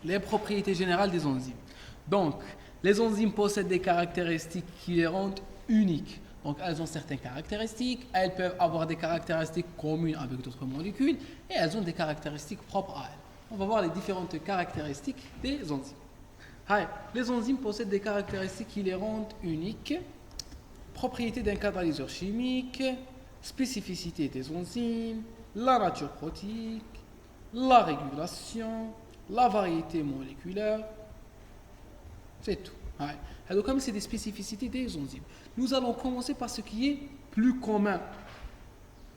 Les propriétés générales des enzymes. Donc, les enzymes possèdent des caractéristiques qui les rendent uniques. Donc, elles ont certaines caractéristiques, elles peuvent avoir des caractéristiques communes avec d'autres molécules et elles ont des caractéristiques propres à elles. On va voir les différentes caractéristiques des enzymes. Les enzymes possèdent des caractéristiques qui les rendent uniques. Propriétés d'un catalyseur chimique, spécificité des enzymes, la nature protéique, la régulation, la variété moléculaire. C'est tout. Alors, comme c'est des spécificités des enzymes, nous allons commencer par ce qui est plus commun.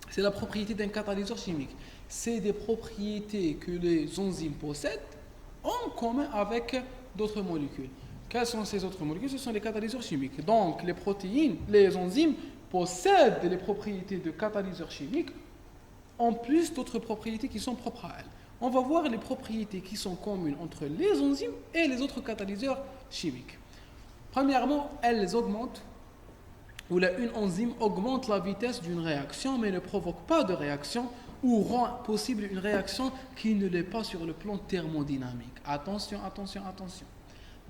C'est la propriété d'un catalyseur chimique. C'est des propriétés que les enzymes possèdent en commun avec d'autres molécules. Quelles sont ces autres molécules? Ce sont les catalyseurs chimiques. Donc, les protéines, les enzymes possèdent les propriétés de catalyseurs chimiques en plus d'autres propriétés qui sont propres à elles. On va voir les propriétés qui sont communes entre les enzymes et les autres catalyseurs chimiques. Premièrement, elles augmentent, une enzyme augmente la vitesse d'une réaction mais ne provoque pas de réaction ou rend possible une réaction qui ne l'est pas sur le plan thermodynamique. Attention, attention, attention.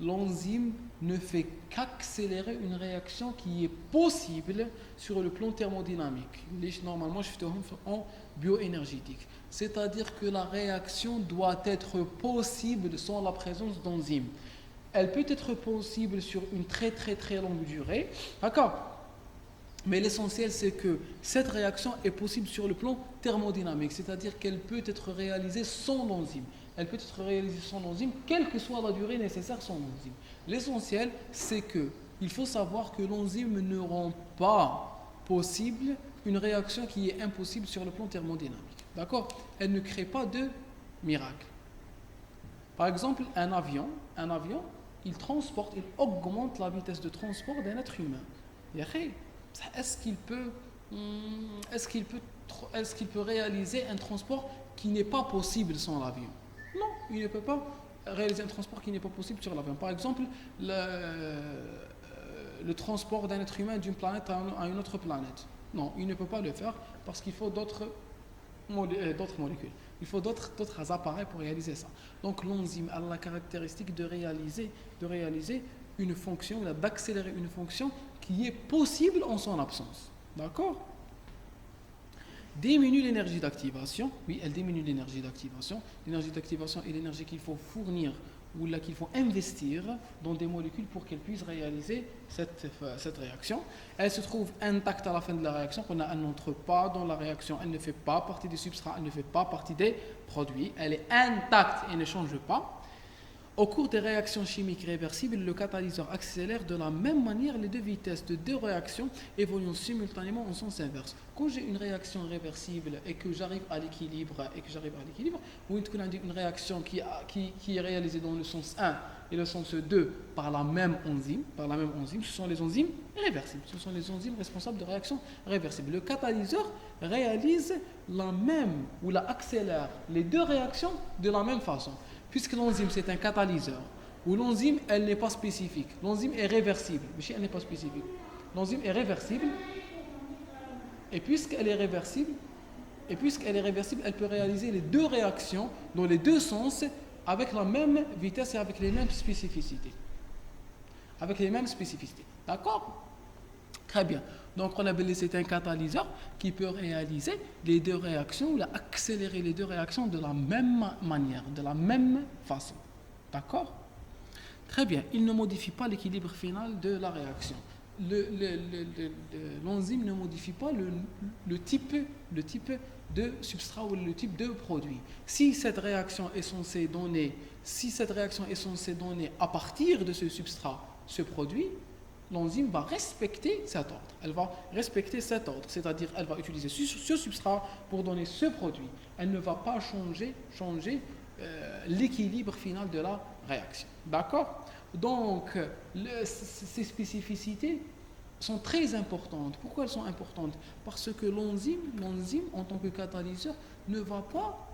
L'enzyme ne fait qu'accélérer une réaction qui est possible sur le plan thermodynamique. Normalement, je fais en bioénergétique. C'est-à-dire que la réaction doit être possible sans la présence d'enzymes. Elle peut être possible sur une très très très longue durée. D'accord? Mais l'essentiel, c'est que cette réaction est possible sur le plan thermodynamique. C'est-à-dire qu'elle peut être réalisée sans enzyme. Elle peut être réalisée sans enzyme, quelle que soit la durée nécessaire sans enzyme. L'essentiel, c'est qu'il faut savoir que l'enzyme ne rend pas possible une réaction qui est impossible sur le plan thermodynamique. D'accord? Elle ne crée pas de miracle. Par exemple, un avion, il transporte, il augmente la vitesse de transport d'un être humain. Est-ce qu'il peut réaliser un transport qui n'est pas possible sans l'avion? Non, il ne peut pas réaliser un transport qui n'est pas possible sur l'avion. Par exemple, le transport d'un être humain d'une planète à une autre planète. Non, il ne peut pas le faire parce qu'il faut d'autres molécules. Il faut d'autres appareils pour réaliser ça. Donc l'enzyme a la caractéristique de réaliser une fonction, d'accélérer une fonction qui est possible en son absence. D'accord? Diminue l'énergie d'activation. Oui, elle diminue l'énergie d'activation. L'énergie d'activation est l'énergie qu'il faut fournir ou là qu'il faut investir dans des molécules pour qu'elles puissent réaliser cette réaction. Elle se trouve intacte à la fin de la réaction, elle n'entre pas dans la réaction, elle ne fait pas partie des substrats, elle ne fait pas partie des produits, elle est intacte et ne change pas. Au cours des réactions chimiques réversibles, le catalyseur accélère de la même manière les deux vitesses de deux réactions évoluant simultanément en sens inverse. Quand j'ai une réaction réversible et que j'arrive à l'équilibre, ou une réaction qui est réalisée dans le sens 1 et le sens 2 par la même enzyme, ce sont les enzymes réversibles, ce sont les enzymes responsables de réactions réversibles. Le catalyseur réalise accélère les deux réactions de la même façon. Puisque l'enzyme c'est un catalyseur, où l'enzyme elle n'est pas spécifique, l'enzyme est réversible, mais elle n'est pas spécifique. L'enzyme est réversible, et puisqu'elle est réversible, elle peut réaliser les deux réactions dans les deux sens avec la même vitesse et avec les mêmes spécificités. D'accord? Très bien. Donc on appelle c'est un catalyseur qui peut réaliser les deux réactions ou accélérer les deux réactions de la même manière, de la même façon. D'accord? Très bien. Il ne modifie pas l'équilibre final de la réaction. L'enzyme ne modifie pas le type de substrat ou le type de produit. Si cette réaction est censée donner à partir de ce substrat ce produit, l'enzyme va respecter cet ordre. Elle va respecter cet ordre, c'est-à-dire elle va utiliser ce substrat pour donner ce produit. Elle ne va pas changer l'équilibre final de la réaction. D'accord? Donc, ces spécificités sont très importantes. Pourquoi elles sont importantes? Parce que l'enzyme, en tant que catalyseur, ne va pas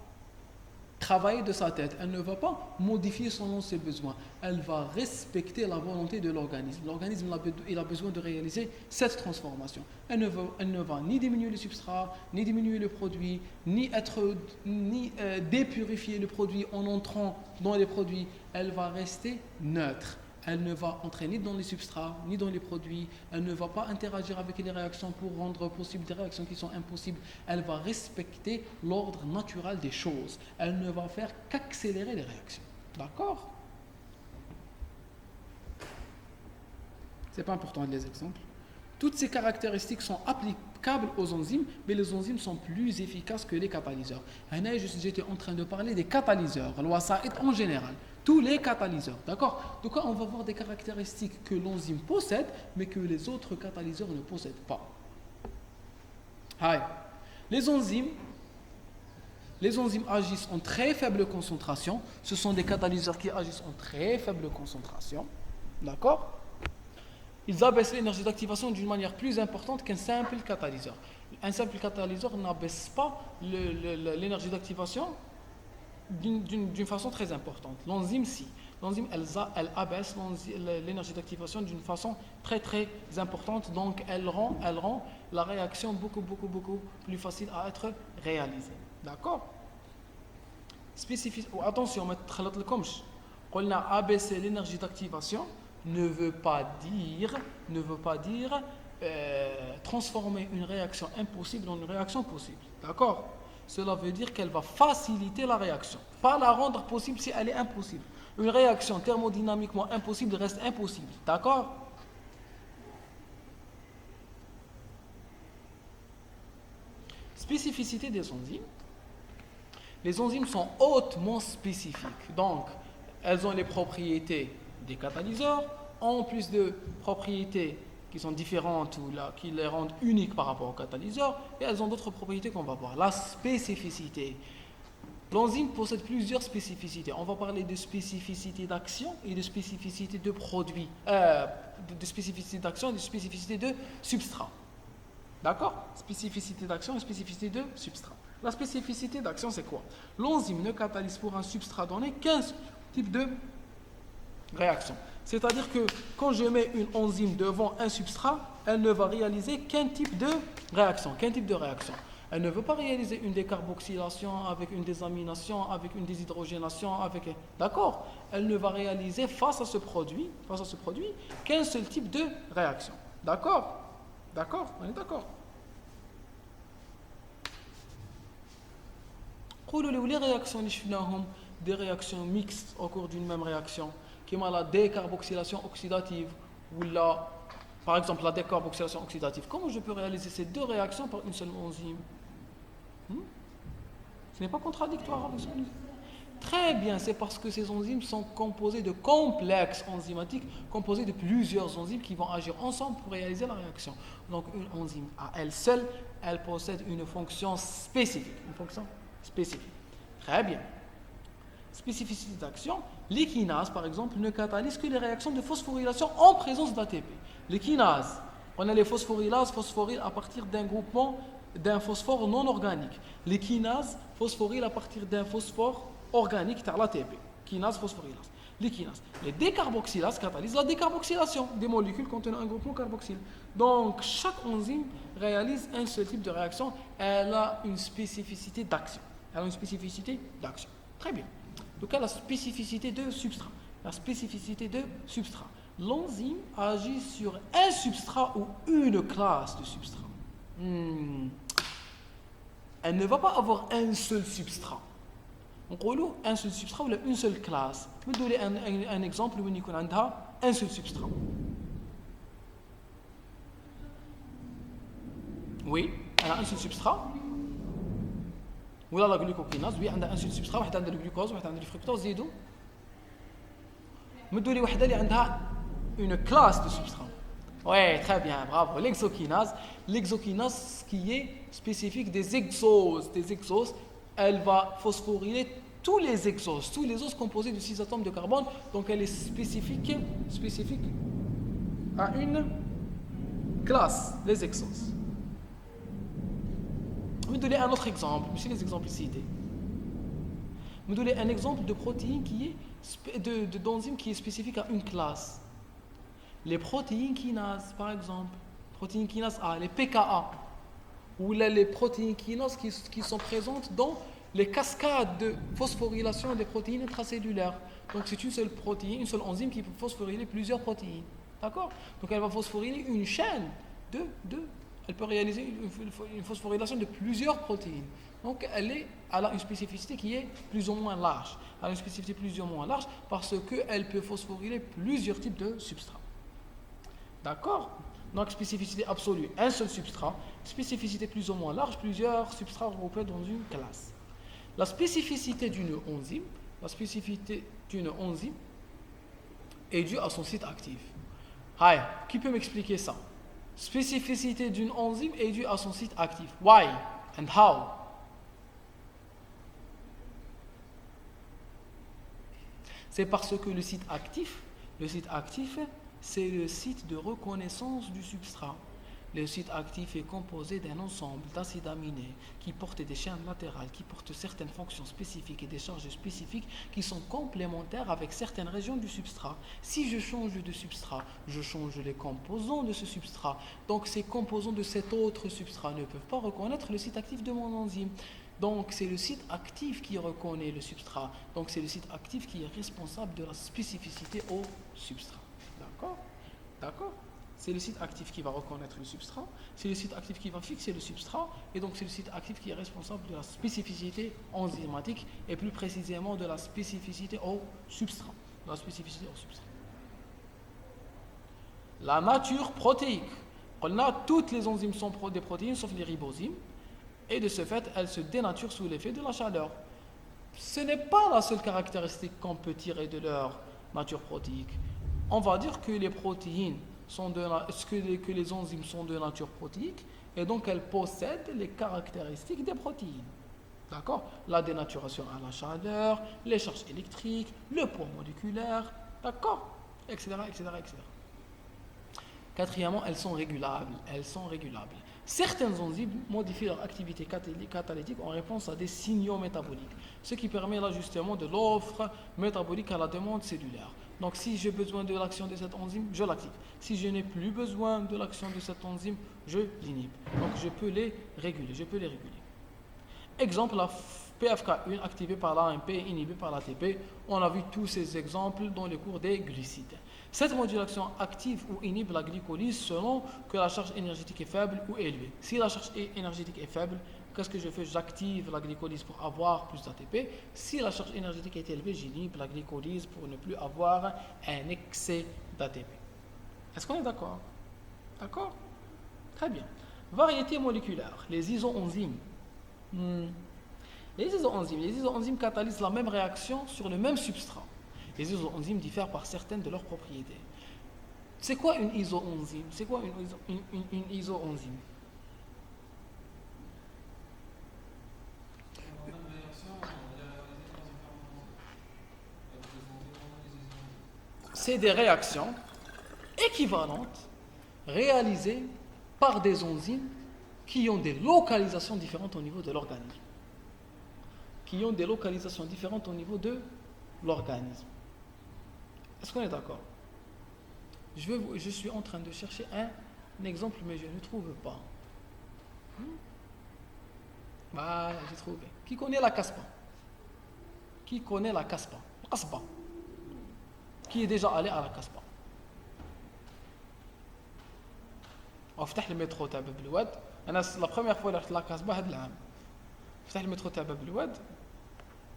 travailler de sa tête. Elle ne va pas modifier selon ses besoins. Elle va respecter la volonté de l'organisme. L'organisme, il a besoin de réaliser cette transformation. Elle ne va ni diminuer le substrat, ni diminuer le produit, ni dépurifier le produit en entrant dans les produits. Elle va rester neutre. Elle ne va entrer ni dans les substrats, ni dans les produits. Elle ne va pas interagir avec les réactions pour rendre possible des réactions qui sont impossibles. Elle va respecter l'ordre naturel des choses. Elle ne va faire qu'accélérer les réactions. D'accord? C'est pas important les exemples. Toutes ces caractéristiques sont applicables aux enzymes, mais les enzymes sont plus efficaces que les catalyseurs. J'étais en train de parler des catalyseurs, l'wasa'it en général. Tous les catalyseurs, d'accord? Donc on va voir des caractéristiques que l'enzyme possède, mais que les autres catalyseurs ne possèdent pas. Les enzymes agissent en très faible concentration. Ce sont des catalyseurs qui agissent en très faible concentration, d'accord? Ils abaissent l'énergie d'activation d'une manière plus importante qu'un simple catalyseur. Un simple catalyseur n'abaisse pas l'énergie d'activation d'une façon très importante. L'enzyme, si. L'enzyme, elle abaisse l'énergie d'activation d'une façon très très importante, donc elle rend la réaction beaucoup plus facile à être réalisée. D'accord? Attention, ما تخلط قلنا abaisser l'énergie d'activation ne veut pas dire transformer une réaction impossible en une réaction possible. D'accord? Cela veut dire qu'elle va faciliter la réaction, pas la rendre possible si elle est impossible. Une réaction thermodynamiquement impossible reste impossible. D'accord? Spécificité des enzymes. Les enzymes sont hautement spécifiques. Donc, elles ont les propriétés des catalyseurs, en plus de propriétés qui sont différentes ou qui les rendent uniques par rapport aux catalyseurs, et elles ont d'autres propriétés qu'on va voir. La spécificité. L'enzyme possède plusieurs spécificités. On va parler de spécificité d'action et de spécificité de produit, de spécificité d'action et de spécificité de substrat. D'accord? Spécificité d'action et spécificité de substrat. La spécificité d'action, c'est quoi? L'enzyme ne catalyse pour un substrat donné qu'un type de réaction. C'est-à-dire que quand je mets une enzyme devant un substrat, elle ne va réaliser qu'un type de réaction. Elle ne veut pas réaliser une décarboxylation avec une désamination, avec une déshydrogénation, d'accord? Elle ne va réaliser face à ce produit qu'un seul type de réaction. D'accord? On est d'accord? Les réactions des réactions mixtes au cours d'une même réaction, qui est la décarboxylation oxydative ou par exemple la décarboxylation oxydative. Comment je peux réaliser ces deux réactions par une seule enzyme? Ce n'est pas contradictoire avec ce que nous disons. Très bien, c'est parce que ces enzymes sont composées de complexes enzymatiques, composées de plusieurs enzymes qui vont agir ensemble pour réaliser la réaction. Donc une enzyme à elle seule, elle possède une fonction spécifique. Très bien. Spécificité d'action, les kinases par exemple ne catalysent que les réactions de phosphorylation en présence d'ATP. Les kinases, on a les phosphorylases phosphorylent à partir d'un groupement d'un phosphore non organique. Les kinases phosphorylent à partir d'un phosphore organique par l'ATP. Kinase phosphorylase. Les décarboxylases catalysent la décarboxylation des molécules contenant un groupement carboxyle. Donc chaque enzyme réalise un seul type de réaction. Elle a une spécificité d'action. Très bien. Donc la spécificité de substrat. L'enzyme agit sur un substrat ou une classe de substrat. Elle ne va pas avoir un seul substrat. On dit un seul substrat ou une seule classe. Je vais donner un exemple où il y a un seul substrat. Oui, elle a un seul substrat. ولا لا جلوكوكيناز وي عندها انسولين سبسترا واحده عندها الجلوكوز واحده عندها الفركتوز زيدوا مدوا لي وحده اللي عندها une classe de substrat. Ouais, très bien, bravo. L'exokinase qui est spécifique des exoses. Elle va phosphoryler tous les os composés de 6 atomes de carbone. Donc elle est spécifique à une classe, les exoses. Je vais donner un autre exemple, c'est les exemples cités. me donner un exemple de protéine d'enzyme qui est spécifique à une classe. Les protéines kinases, par exemple, protéines kinases A, les PKA, ou les protéines kinases qui sont présentes dans les cascades de phosphorylation des protéines intracellulaires. Donc c'est une seule protéine, une seule enzyme qui peut phosphoryler plusieurs protéines. D'accord? Donc elle va phosphoryler une chaîne elle peut réaliser une phosphorylation de plusieurs protéines. Donc elle a une spécificité qui est plus ou moins large. Elle a une spécificité plus ou moins large parce qu'elle peut phosphoryler plusieurs types de substrats. D'accord? Donc spécificité absolue, un seul substrat. Spécificité plus ou moins large, plusieurs substrats regroupés dans une classe. La spécificité d'une enzyme est due à son site actif. Hi, qui peut m'expliquer ça? Spécificité d'une enzyme est due à son site actif. Why and how? C'est parce que le site actif, c'est le site de reconnaissance du substrat. Le site actif est composé d'un ensemble d'acides aminés qui portent des chaînes latérales, qui portent certaines fonctions spécifiques et des charges spécifiques qui sont complémentaires avec certaines régions du substrat. Si je change de substrat, je change les composants de ce substrat. Donc ces composants de cet autre substrat ne peuvent pas reconnaître le site actif de mon enzyme. Donc c'est le site actif qui reconnaît le substrat. Donc c'est le site actif qui est responsable de la spécificité au substrat. D'accord? C'est le site actif qui va reconnaître le substrat, c'est le site actif qui va fixer le substrat, et donc c'est le site actif qui est responsable de la spécificité enzymatique, et plus précisément de la spécificité au substrat. La nature protéique. Toutes les enzymes sont des protéines, sauf les ribosymes, et de ce fait, elles se dénaturent sous l'effet de la chaleur. Ce n'est pas la seule caractéristique qu'on peut tirer de leur nature protéique. On va dire que les protéines que les enzymes sont de nature protéique et donc elles possèdent les caractéristiques des protéines. D'accord? La dénaturation à la chaleur, les charges électriques, le poids moléculaire, d'accord? Etc. Quatrièmement, elles sont régulables. Certaines enzymes modifient leur activité catalytique en réponse à des signaux métaboliques, ce qui permet l'ajustement de l'offre métabolique à la demande cellulaire. Donc si j'ai besoin de l'action de cette enzyme, je l'active. Si je n'ai plus besoin de l'action de cette enzyme, je l'inhibe. Donc je peux les réguler. Exemple, la PFK1 activée par l'AMP et inhibée par l'ATP. On a vu tous ces exemples dans les cours des glucides. Cette modulation active ou inhibe la glycolyse selon que la charge énergétique est faible ou élevée. Si la charge énergétique est faible, qu'est-ce que je fais? J'active la glycolyse pour avoir plus d'ATP. Si la charge énergétique est élevée, j'inhibe la glycolyse pour ne plus avoir un excès d'ATP. Est-ce qu'on est d'accord? D'accord? Très bien. Variété moléculaire, les isoenzymes. Les isoenzymes catalysent la même réaction sur le même substrat. Les isoenzymes diffèrent par certaines de leurs propriétés. C'est quoi une isoenzyme? Une isoenzyme? C'est des réactions équivalentes réalisées par des enzymes qui ont des localisations différentes au niveau de l'organisme. Est-ce qu'on est d'accord? Je suis en train de chercher un exemple, mais je ne trouve pas. J'ai trouvé. Qui connaît la caspa? Caspa. Qui est déjà allé à la caspa? افتح المترو تاع باب الواد. انا لا بروميير فوا رحت لا كاسبا هذا العام. فتح المترو تاع باب الواد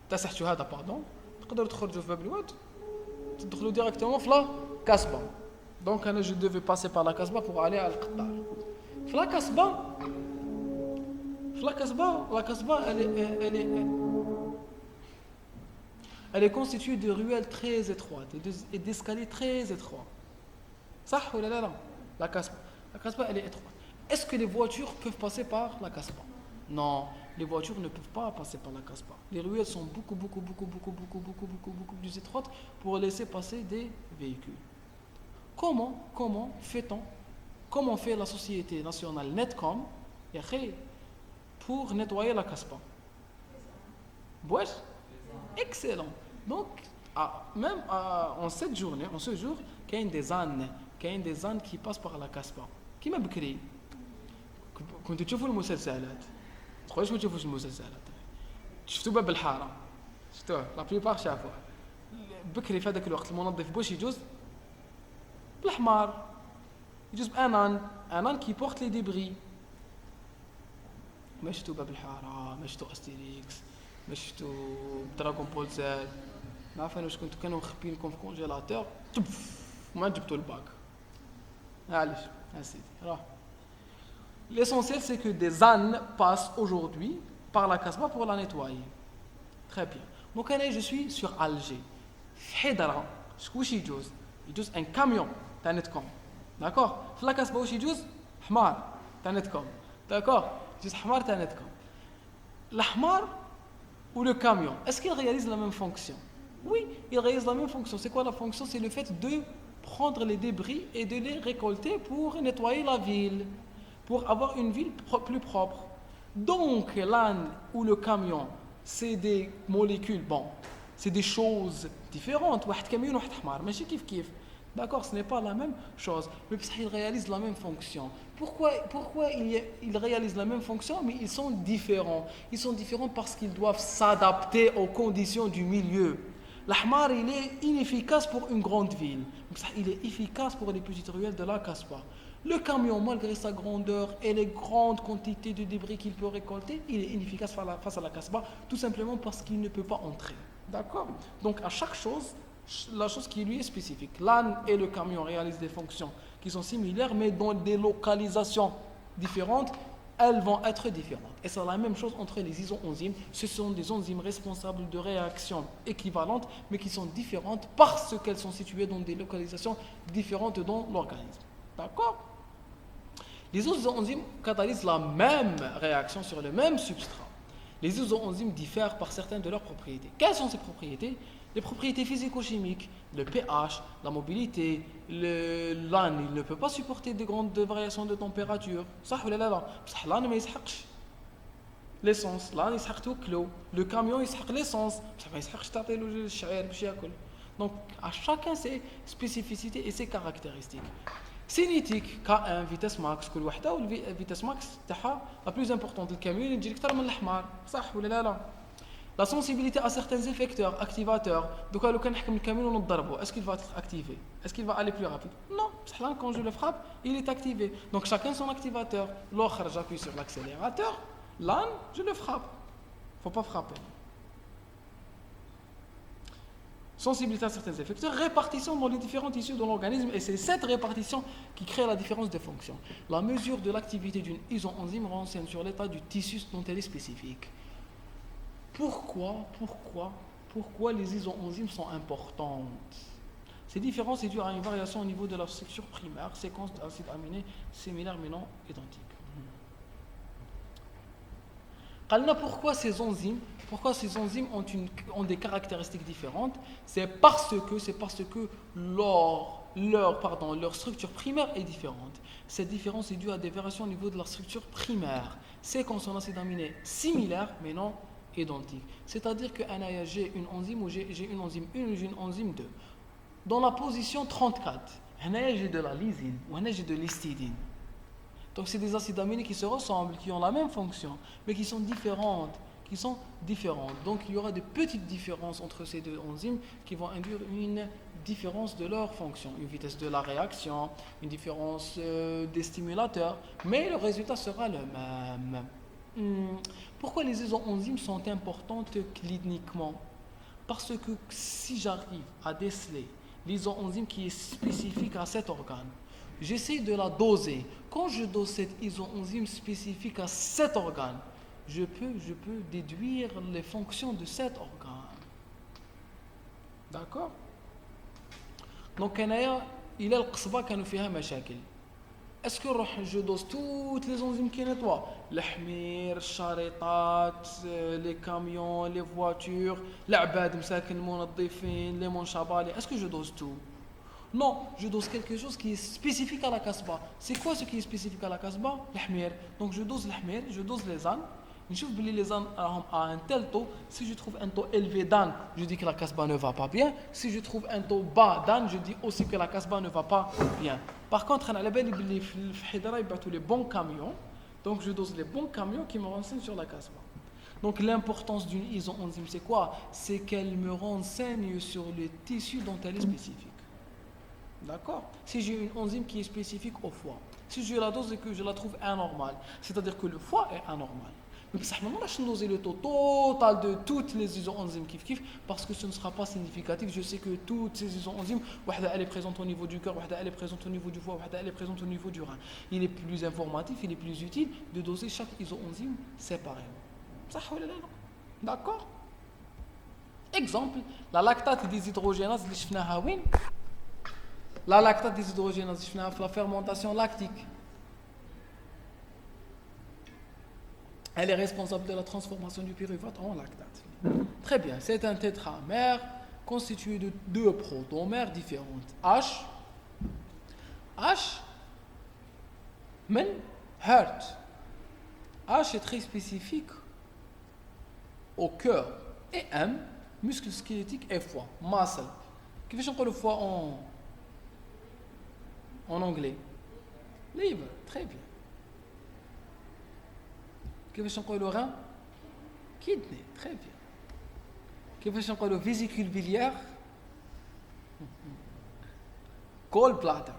تاع سحتو هذا باردون. تقدروا تخرجوا في باب الواد تدخلوا ديريكتومون في لا كاسبا. دونك انا جو devais passer par la casbah pour aller à القطار. في لا كاسبا elle est constituée de ruelles très étroites et d'escaliers très étroits. صح ولا لا? La casbah, elle est étroite. Est-ce que les voitures peuvent passer par la casbah? Non, les voitures ne peuvent pas passer par la casbah. Les ruelles sont beaucoup plus étroites pour laisser passer des véhicules. Comment fait la société nationale Netcom pour nettoyer la casbah? excellent. Donc, même en cette journée, en ce jour, il y a des ânes qui passent par la Casbah. Qui m'a بكري كنتوا تشوفوا المسلسلات تخرجوا ما تشوفوش المسلسلات شفتوا باب الحاره شفتوه لا بليبار شافوه بكري في هذاك الوقت المنظف بوش يجوز بالحمار يجوز بانان كي بورت لي ديبري ما شفتوا باب الحاره ما شفتوا استيريكس ما شفتوا دراغون بول زاد ما عرف انا واش كانوا مخبيينكم في كونجيلاتور وما جبتوا الباك معليش سيدي راه l'essentiel c'est que des ânes passent aujourd'hui par la Casbah pour la nettoyer très bien donc je suis sur Alger حيدرة واش يجوز un camion تاع نتكم d'accord في la Casbah واش يجوز حمار تاع نتكم d'accord يجوز حمار تاع نتكم الحمار ou le camion est-ce qu'il réalise la même fonction oui il réalise la même fonction c'est quoi la fonction c'est le fait de prendre les débris et de les récolter pour nettoyer la ville, pour avoir une ville plus propre. Donc l'âne ou le camion, c'est des molécules, bon, c'est des choses différentes. واحد camion واحد حمار, ماشي كيف. D'accord, ce n'est pas la même chose, mais ils réalisent la même fonction. Pourquoi ils réalisent la même fonction, mais ils sont différents? Ils sont différents parce qu'ils doivent s'adapter aux conditions du milieu. L'ahmar, il est inefficace pour une grande ville. Il est efficace pour les petites ruelles de la Casbah. Le camion, malgré sa grandeur et les grandes quantités de débris qu'il peut récolter, il est inefficace face à la Casbah, tout simplement parce qu'il ne peut pas entrer. D'accord? Donc, à chaque chose, la chose qui lui est spécifique. L'âne et le camion réalisent des fonctions qui sont similaires, mais dans des localisations différentes, elles vont être différentes. Et c'est la même chose entre les isoenzymes. Ce sont des enzymes responsables de réactions équivalentes, mais qui sont différentes parce qu'elles sont situées dans des localisations différentes dans l'organisme. D'accord? Les isoenzymes catalysent la même réaction sur le même substrat. Les isoenzymes diffèrent par certaines de leurs propriétés. Quelles sont ces propriétés? Les propriétés physico-chimiques, le pH, la mobilité, l'âne, il ne peut pas supporter de grandes variations de température. صح ولا لا؟ بصح l'âne ما يسحقش l'essence, l'âne يسحق توكلو, le camion يسحق l'essence, بصح ما يسحقش تعطي له الشعير باش ياكل. Donc à chacun ses spécificités et ses caractéristiques. Cinétique, K1, vitesse max, كل وحده والفيتاس ماكس تاعها la plus importante. الكاميون يجي أكثر من الحمار. صح ولا لا؟ La sensibilité à certains effecteurs, activateurs. Donc, quand on camion, est-ce qu'il va être activé? Est-ce qu'il va aller plus rapide? Non. Quand je le frappe, il est activé. Donc, chacun son activateur. L'autre, j'appuie sur l'accélérateur. L'âne, je le frappe. Il ne faut pas frapper. Sensibilité à certains effecteurs, répartition dans les différents tissus de l'organisme. Et c'est cette répartition qui crée la différence de fonction. La mesure de l'activité d'une isoenzyme renseigne sur l'état du tissu dont elle est spécifique. Pourquoi les isoenzymes sont importantes? Ces différences sont dues à une variation au niveau de la structure primaire, séquence d'acides aminés similaires mais non identiques. Pourquoi ces enzymes ont des caractéristiques différentes? C'est parce que leur structure primaire est différente. Cette différence est due à des variations au niveau de la structure primaire, séquence en acides aminés similaires mais non identique. C'est-à-dire que j'ai une enzyme ou j'ai une enzyme 1 ou j'ai une enzyme 2. Dans la position 34, j'ai de la lysine ou j'ai de l'histidine. Donc c'est des acides aminés qui se ressemblent, qui ont la même fonction, mais qui sont différentes. Donc il y aura des petites différences entre ces deux enzymes qui vont induire une différence de leur fonction, une vitesse de la réaction, une différence des stimulateurs, mais le résultat sera le même. Pourquoi les isoenzymes sont importantes cliniquement? Parce que si j'arrive à déceler l'isoenzyme qui est spécifique à cet organe, j'essaie de la doser. Quand je dose cette isoenzyme spécifique à cet organe, je peux déduire les fonctions de cet organe. D'accord? Donc, il y a le qsba كانوا فيها مشاكل. Est-ce que je dose toutes les enzymes qui nettoient? Les حمير, الشريطات, les camions, les voitures, العباد مساكن المنظفين, les منشابالي. Est-ce que je dose tout? Non, je dose quelque chose qui est spécifique à la Casbah. C'est quoi ce qui est spécifique à la Casbah? الحمير. Donc je dose الحمير, je dose les ânes, نشوف بلي les ânes à un tel taux. Si je trouve un taux élevé d'âne, je dis que la casbah ne va pas bien. Si je trouve un taux bas d'âne, je dis aussi que la casbah ne va pas bien. Par contre, أنا على بالي بلي في الحضاره يبعثوا les bons camions. Donc je dose les bons camions qui me renseignent sur la casbah. Donc l'importance d'une isoenzyme, c'est quoi? C'est qu'elle me renseigne sur le tissu dont elle est spécifique. D'accord? Si j'ai une enzyme qui est spécifique au foie, si je la dose et que je la trouve anormale, c'est-à-dire que le foie est anormal. Mais ça ne va pas doser le taux total de toutes les isoenzymes kif parce que ce ne sera pas significatif. Je sais que toutes ces isoenzymes, elle est présente au niveau du cœur, elle est présente au niveau du foie, elle est présente au niveau du rein. Il est plus informatif, il est plus utile de doser chaque isoenzyme séparément. D'accord? Exemple, la lactate déshydrogénase اللي شفناها وين؟ La lactate déshydrogénase شفناها في la fermentation lactique. Elle est responsable de la transformation du pyruvate en lactate. Très bien, c'est un tétramère constitué de deux protomères différentes. H, men, heart. H est très spécifique au cœur et M, muscle squelettique et foie, muscle. كيفاش نقولوا foie en anglais? Liver, très bien. كيفاش نقولوا rein? Kidney, très bien. كيفاش نقولوا vésicule biliaire? Gallbladder.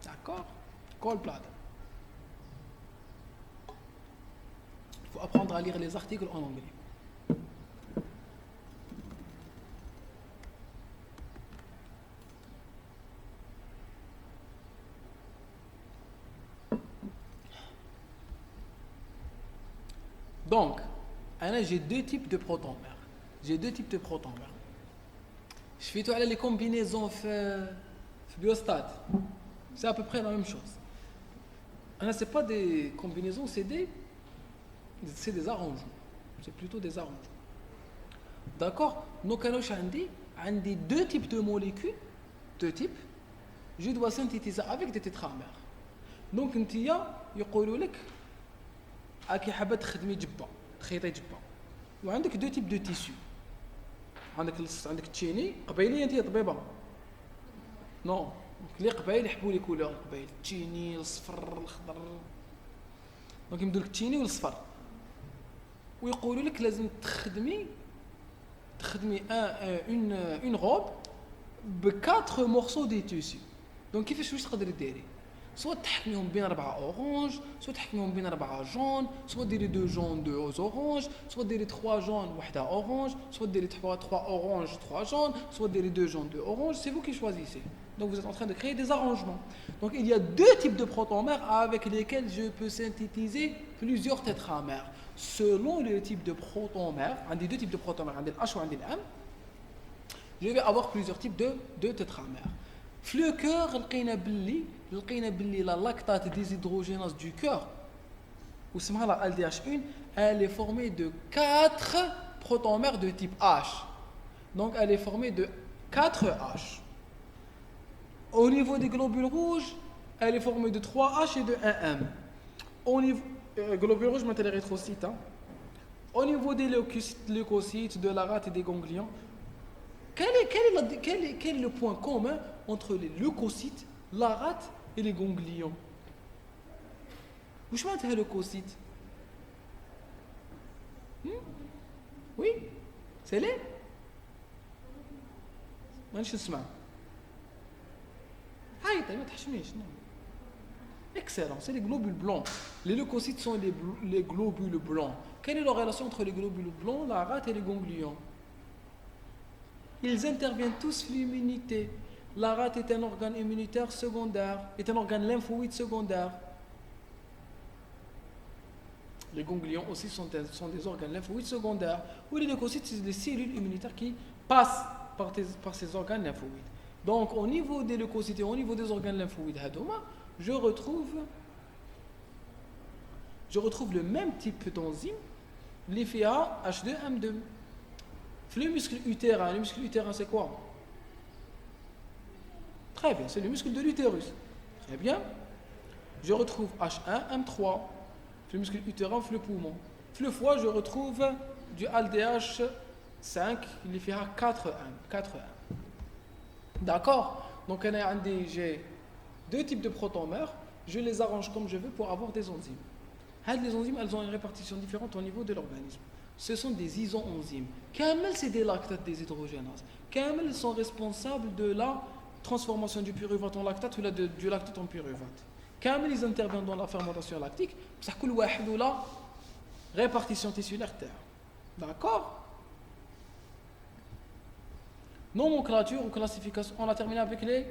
D'accord? Gallbladder. Il faut apprendre à lire les articles en anglais. Donc, j'ai deux types de protomères. Je fais tout les combinaisons biostat. C'est à peu près la même chose. Ce n'est pas des combinaisons, c'est des arrangements. C'est plutôt des arrangements. D'accord? Donc, j'ai deux types de molécules. Deux types. Je dois synthétiser avec des tétramères. Donc, il y a كي حابه تخدمي جبه تخيطي جبه وعندك دو تيب دو تيسيو عندك تشيني قبيليه انت طبيبه نو اللي قبايل يحبوا لي كولور قبايل تشيني الصفر الخضر دونك يمدوا لك التشيني والصفر ويقولوا لك لازم تخدمي اون روب ب 4 مورسو دي تيسيو دونك كيفاش واش تقدري ديري soit تحكميهم بين 4 orange, soit تحكميهم بين 4 jaune, soit ديري 2 jaunes 2 orange, soit ديري 3 jaunes وحده orange, soit ديري 3 orange 3 jaunes, soit délire 2 jaunes 2 orange, c'est vous qui choisissez. Donc vous êtes en train de créer des arrangements. Donc il y a deux types de protomères avec lesquels je peux synthétiser plusieurs tétramères. Selon le type de protomère, un des deux types de protomères, un des H ou un des M, je vais avoir plusieurs types de tétramères. Le cœur, la lactate déshydrogénase du cœur, ou la LDH1, elle est formée de 4 protomères de type H. Donc elle est formée de 4 H. Au niveau des globules rouges, elle est formée de 3 H et de 1 M. Au niveau globules rouges, je l'érythrocyte. Au niveau des leucocytes, de la rate et des ganglions, quel est le point commun entre les leucocytes, la rate et les ganglions? Où est-ce que les leucocytes? Oui, c'est les. مانيش نسمع. عيطي ما تحشميش. Excellent, c'est les globules blancs. Les leucocytes sont les globules blancs. Quelle est la relation entre les globules blancs, la rate et les ganglions? Ils interviennent tous sur l'immunité. La rate est un organe immunitaire secondaire, est un organe lymphoïde secondaire. Les ganglions aussi sont des organes lymphoïdes secondaires. Ou les leucocytes, c'est des cellules immunitaires qui passent par ces organes lymphoïdes. Donc au niveau des leucocytes et au niveau des organes lymphoïdes, je retrouve le même type d'enzyme, l'IFA H2M2. Le muscle utérin c'est quoi? Très bien, c'est le muscle de l'utérus. Très bien. Je retrouve H1M3, le muscle utérin, le poumon. Le foie, je retrouve du aldh 5, il fait 4 1. D'accord? Donc j'ai deux types de protomères, je les arrange comme je veux pour avoir des enzymes. Les enzymes, elles ont une répartition différente au niveau de l'organisme. Ce sont des isoenzymes. Kamel, c'est des lactates déshydrogénases. Kamel sont responsables de la transformation du pyruvate en lactate ou du lactate en pyruvate. Kamel, ils interviennent dans la fermentation lactique. Ça coule ou la répartition tissulaire terre. D'accord? Nomenclature ou classification. On a terminé avec les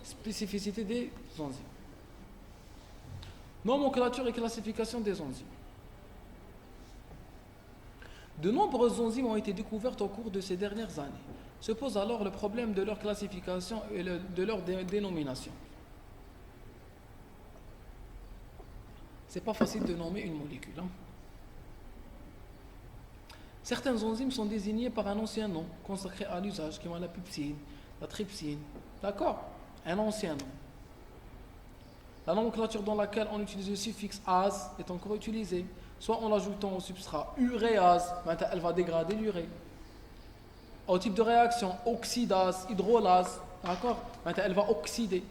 spécificités des enzymes. Nomenclature et classification des enzymes. De nombreuses enzymes ont été découvertes au cours de ces dernières années. Se pose alors le problème de leur classification et de leur dénomination. C'est pas facile de nommer une molécule. Certaines enzymes sont désignées par un ancien nom consacré à l'usage, comme la peptine, la trypsine. D'accord? Un ancien nom. La nomenclature dans laquelle on utilise le suffixe ase est encore utilisée, soit en l'ajoutant au substrat uréase, elle va dégrader l'urée. Au type de réaction, oxydase, hydrolase, d'accord? Elle va oxyder.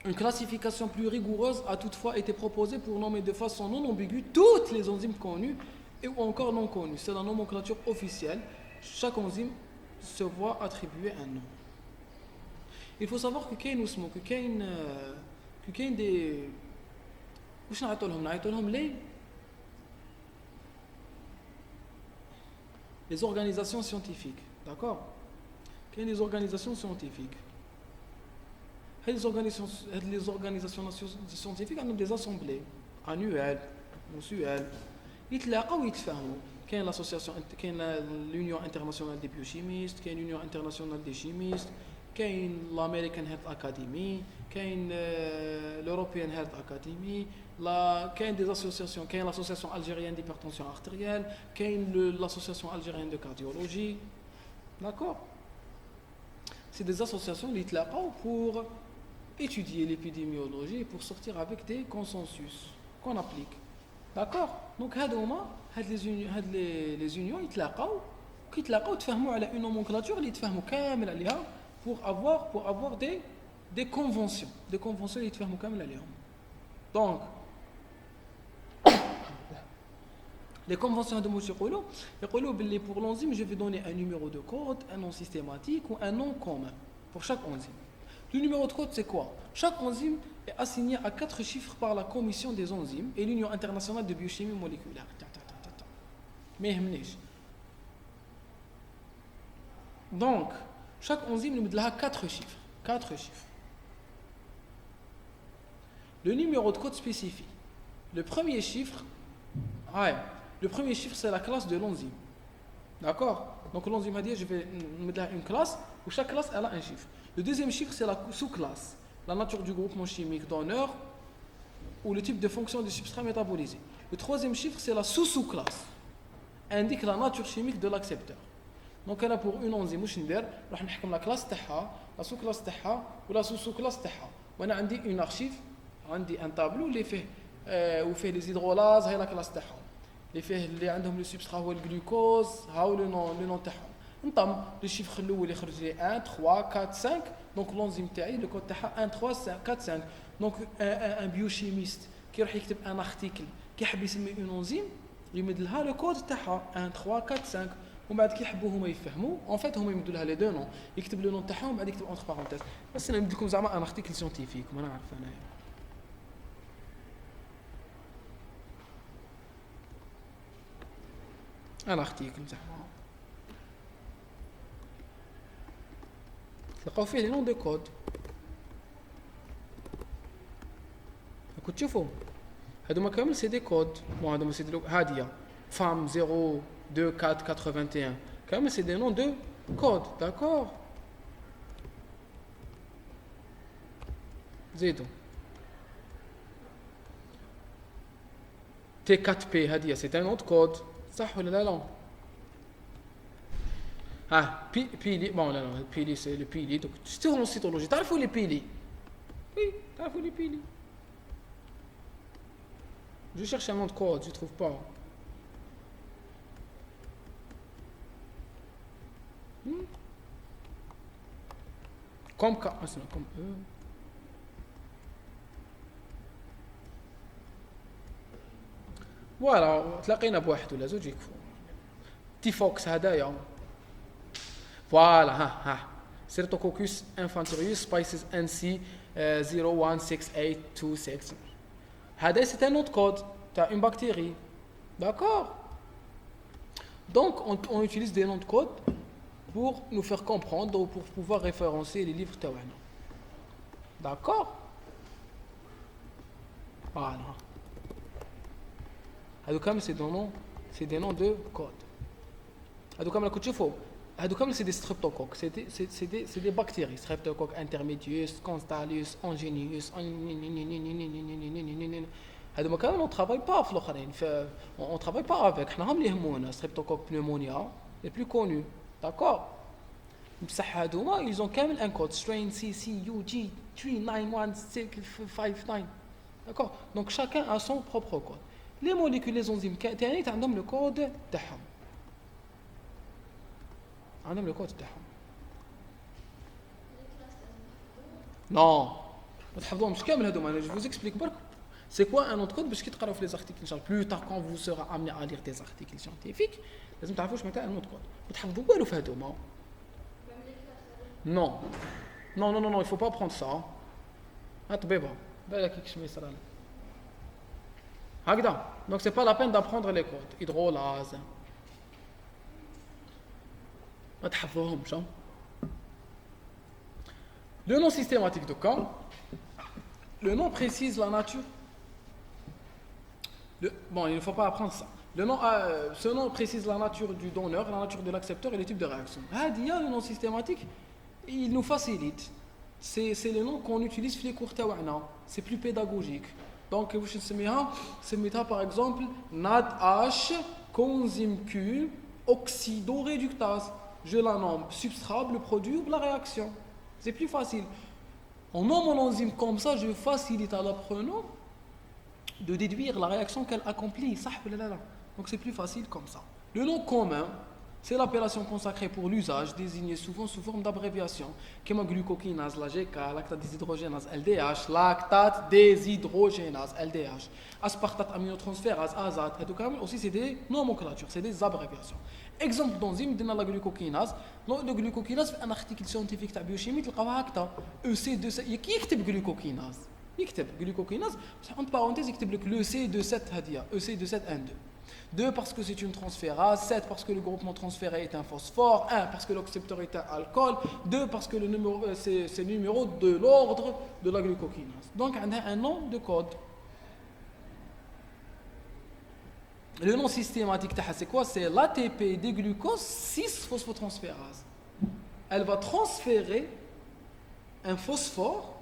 Une classification plus rigoureuse a toutefois été proposée pour nommer de façon non ambiguë toutes les enzymes connues et ou encore non connues. C'est la nomenclature officielle. Chaque enzyme se voit attribuer un nom. Il faut savoir que كاين des واش نعيطوا لهم les organisations scientifiques, d'accord? كاين des organisations scientifiques. Les organisations scientifiques ont des assemblées annuelles, mensuelles. يتلاقوا ويتفاهموا. كاين l'association, كاين l'Union internationale des biochimistes, كاين l'Union internationale des chimistes, كاين l'American Health Academy, كاين l'European Health Academy, كاين des associations, كاين l'association algérienne d'hypertension artérielle, كاين l'association algérienne de cardiologie. D'accord? C'est des associations qui يتلاقوا pour étudier l'épidémiologie et pour sortir avec des consensus qu'on applique. D'accord? Donc les unions يتلاقوا يتفاهموا على une nomenclature اللي يتفاهموا كامل عليها pour avoir des conventions اللي يتفاهموا كامل عليهم. Donc les conventions de Mouche يقولوا باللي pour l'enzyme je vais donner un numéro de code, un nom systématique ou un nom commun pour chaque enzyme. Le numéro de code, c'est quoi? Chaque enzyme est assigné à 4 chiffres par la Commission des enzymes et l'Union internationale de biochimie moléculaire. Mais donc, chaque enzyme nous a 4 chiffres. 4 chiffres. Le numéro de code spécifie. Le premier chiffre, c'est la classe de l'enzyme. D'accord? Donc l'enzyme a dit, je vais mettre une classe où chaque classe elle a un chiffre. Le deuxième chiffre, c'est la sous-classe, la nature du groupement chimique donneur ou le type de fonction du substrat métabolisé. Le troisième chiffre, c'est la sous-classe, indique la nature chimique de l'accepteur. Donc là, pour une enzyme, on va la classe تاعها, la sous-classe تاعها ou la sous-classe تاعها. وانا عندي une archive, عندي un tableau اللي فيه les hydrolases, هي la classe تاعهم. اللي عندهم le substrat هو الجلوكوز, هاو le nom تاعهم. نطم لي شيفر الاول اللي خرج لي 1 3 4 5 دونك لونزيم تاعي لو كود تاعها 1 3 4 5 دونك ان بيوشيميست كي يروح يكتب ان ارتيكل كي يحب يسمي اون انزيم يمد لها لو كود تاعها 1 3 4 5 ومن بعد كي يحبوا هما يفهموا اون فيت هما يمدوا لها لي دو نون يكتب لو نون تاعهم بعد يكتب اونتر بارونتيز بس انا نمد لكم زعما ان ارتيكل سيانتيفيك ما نعرف انايا ان ارتيكل زعما تلقاو فيه لي نون دو كود راكم تشوفوا هادوما كامل سي دي كود بون هادوما سي دي هاديه فام 0 2 4 81 كامل سي دي نون دو كود داكور زيدو تي 4 بي هاديه سي ان اوت كود صح ولا لا بيلي بون لا بيلي سي لو بيلي دونك شفتوهم السيتولوجي تعرفوا لي بيلي وي تعرفوا لي بيلي Je cherche un nom de code, je ne trouve pas. Comme K, c'est comme E. فوالا تلاقينا بواحد ولا زوج يكفوا تي فوكس هدايا فوالا ها سيرتوكوكوس انفانتيريوس سبايسز ان سي 016826 هذا سي ان اوت كود تاع اون بactérie d'accord donc on utilise des noms de code pour nous faire comprendre ou pour pouvoir référencer les livres تاعنا d'accord voilà هادو كامل سي دي نون دو كود هادو كامل راكم تشوفوا هادو كامل سي دي ستريبتوكوك سي دي بكتيري ستريبتوكوك انترميديوس كونستاليوس انجينيوس هادو ما كامل اون ترافاي با في الاخرين اون ترافاي با افيك حنا هم اللي يهمونا ستريبتوكوك بنيمونيا لي بلو كونو داكور بصح هادوما ils ont كامل ان كود strain CCUG 391659 داكور دونك chacun a son propre code les molécules les enzymes تاني عندهم le code تاعهم عندهم le code تاعهم non ما تحفظوهمش كامل هذوما je vous explique برك c'est quoi un nom de code باش كي تقراو في les articles ان شاء الله plus tard quand vous serez amené à lire des articles scientifiques لازم تعرفوا واش معناتها un nom de code ما تحفظوا والو في هذوما non non non non il faut pas prendre ça ها طبيبه بالك كيش ما يصرى لك هكذا donc c'est pas la peine d'apprendre les codes hydrolase ما تحفظوهمش le nom systématique de Caen le nom précise la nature bon il ne faut pas apprendre ça le nom ce nom précise la nature du donneur la nature de l'accepteur et les types de réaction هذه le nom systématique il nous facilite c'est le nom qu'on utilise في les cours تاعنا c'est plus pédagogique donc واش نسميها par exemple NADH coenzyme Q oxydoréductase je la nomme substrat le produit ou la réaction c'est plus facile en nommant l'enzyme comme ça je facilite à l'apprenant de déduire la réaction qu'elle accomplit صح ولا لا donc c'est plus facile comme ça le nom commun c'est l'appellation consacrée pour l'usage désignée souvent sous forme d'abréviation comme glucokinase la GK lactate déshydrogénase LDH lactate déshydrogénase LDH aspartate aminotransférase AZAT et tout ça aussi c'est des nomenclatures c'est des abréviations exemple d'enzyme دينا la glucokinase le glucokinase في un article scientifique تاع biochimie تلقاوها هكذا EC2 يكتب glucokinase يكتب glucokinase بصح entre parenthèses يكتب لك le C27 هذه EC27N2 2 parce que c'est une transférase, 7 parce que le groupement transféré est un phosphore, 1 parce que l'accepteur est un alcool, 2 parce que c'est le numéro de l'ordre de la glucokinase. Donc on a un nom de code. Le nom systématique c'est quoi? C'est l'ATP des glucose 6 phosphotransférase. Elle va transférer un phosphore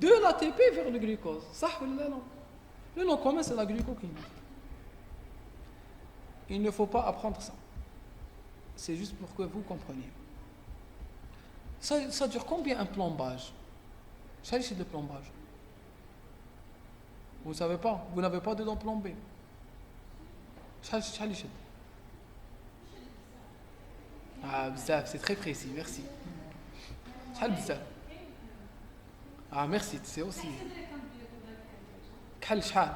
de l'ATP vers le glucose. Ça ou non? Le nom commun c'est la glucokinase. Il ne faut pas apprendre ça. C'est juste pour que vous compreniez. Ça dure combien un plombage? C'est le plombage. Vous ne savez pas? Vous n'avez pas de dents plombées. Ah, c'est très précis, merci. Ah, merci, c'est aussi. Quel chal?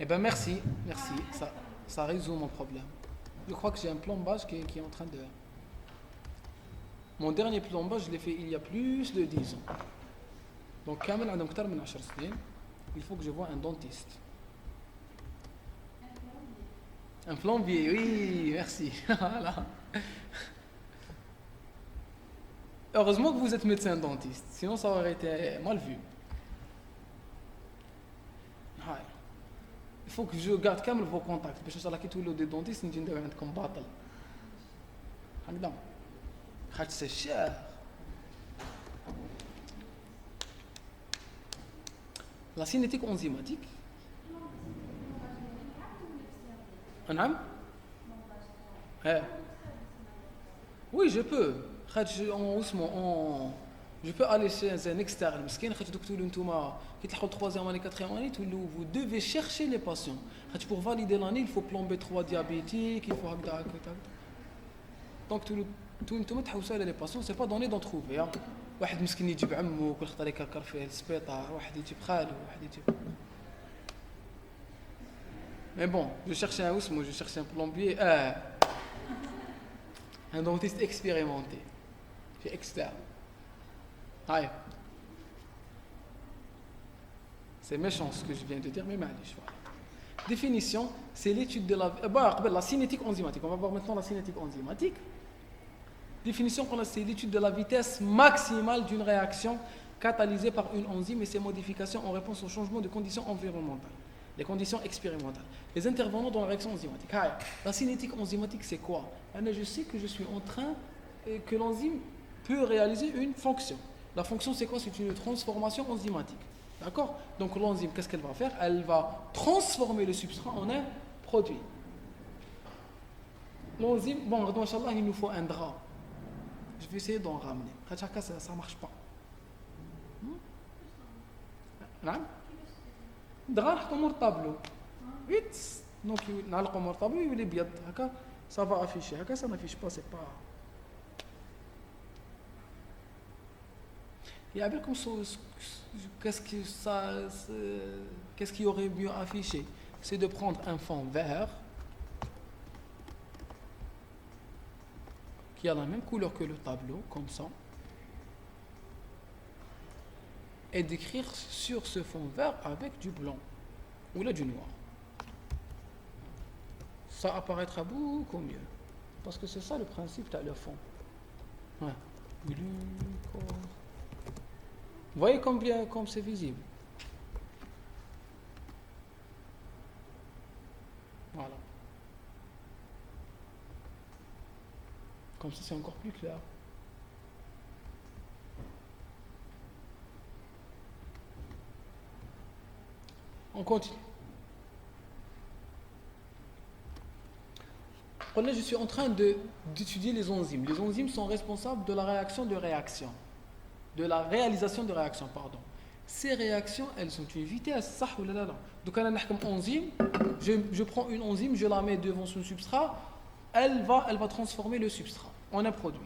Eh bien merci, ça résout mon problème. Je crois que j'ai un plombage qui est en train de... Mon dernier plombage, je l'ai fait il y a plus de 10 ans. Donc, il faut que je voie un dentiste. Un plombier, oui, merci. Voilà. Heureusement que vous êtes médecin dentiste, sinon ça aurait été mal vu. Il faut que je garde quand même vos contacts باش نصلح كي تولوا دي دونتيست نجي ندير عندكم باطل هكذا خاطر سي شير لا سينيتيك انزيماتيك نعم oui je peux خاطر on Je peux aller chez un externe, parce qu'il y a qui est 3e année, 4e année, vous devez chercher les patients. Pour valider l'année, il faut plomber 3 diabétiques, il faut... Donc, tout le monde les patients, ce n'est pas donné d'en trouver. واحد مسكين يجيب عمو كل خطره يكركر فيه السبيطار واحد يجيب خالو واحد يجيب mais bon je cherche un plombier un dentiste expérimenté c'est externe c'est méchant ce que je viens de dire mais معليش définition c'est l'étude de la cinétique enzymatique on va voir maintenant la cinétique enzymatique. Définition qu'on a, c'est l'étude de la vitesse maximale d'une réaction catalysée par une enzyme et ses modifications en réponse au changement de conditions environnementales, les conditions expérimentales. Les intervenants dans la réaction enzymatique. La cinétique enzymatique, c'est quoi? Je sais que je suis en train, que l'enzyme peut réaliser une fonction. La fonction, c'est quoi? C'est une transformation enzymatique. D'accord? Donc l'enzyme, qu'est-ce qu'elle va faire? Elle va transformer le substrat en un produit. L'enzyme, bon, Inch'Allah, il nous faut un drap. Je vais essayer d'en ramener. Ça ne marche pas. نعم دغا نحطو مور الطابلو vite donc نعلقو مور الطابلو يولي بيض هكا ça va afficher هكا ça n'affiche pas c'est pas يا بالكم qu'est-ce qui aurait mieux affiché c'est de prendre un fond vert qui a la même couleur que le tableau, comme ça, et d'écrire sur ce fond vert avec du blanc ou là du noir. Ça apparaîtra beaucoup mieux, parce que c'est ça le principe, tu as le fond. Ouais. Vous voyez comme c'est visible. Voilà. Comme ça, c'est encore plus clair. On continue. Là, je suis en train d'étudier les enzymes. Les enzymes sont responsables de la réaction de réaction. De la réalisation de réaction, pardon. Ces réactions, elles ont une vitesse, ça ou là. Donc, quand on a une enzyme, je prends une enzyme, je la mets devant son substrat, elle va transformer le substrat en un produit.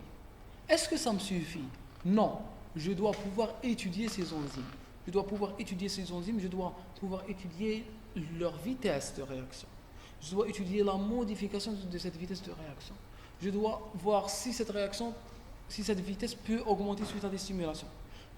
Est-ce que ça me suffit? Non. Je dois pouvoir étudier ces enzymes. Je dois pouvoir étudier leur vitesse de réaction. Je dois étudier la modification de cette vitesse de réaction. Je dois voir si cette vitesse peut augmenter suite à des stimulations.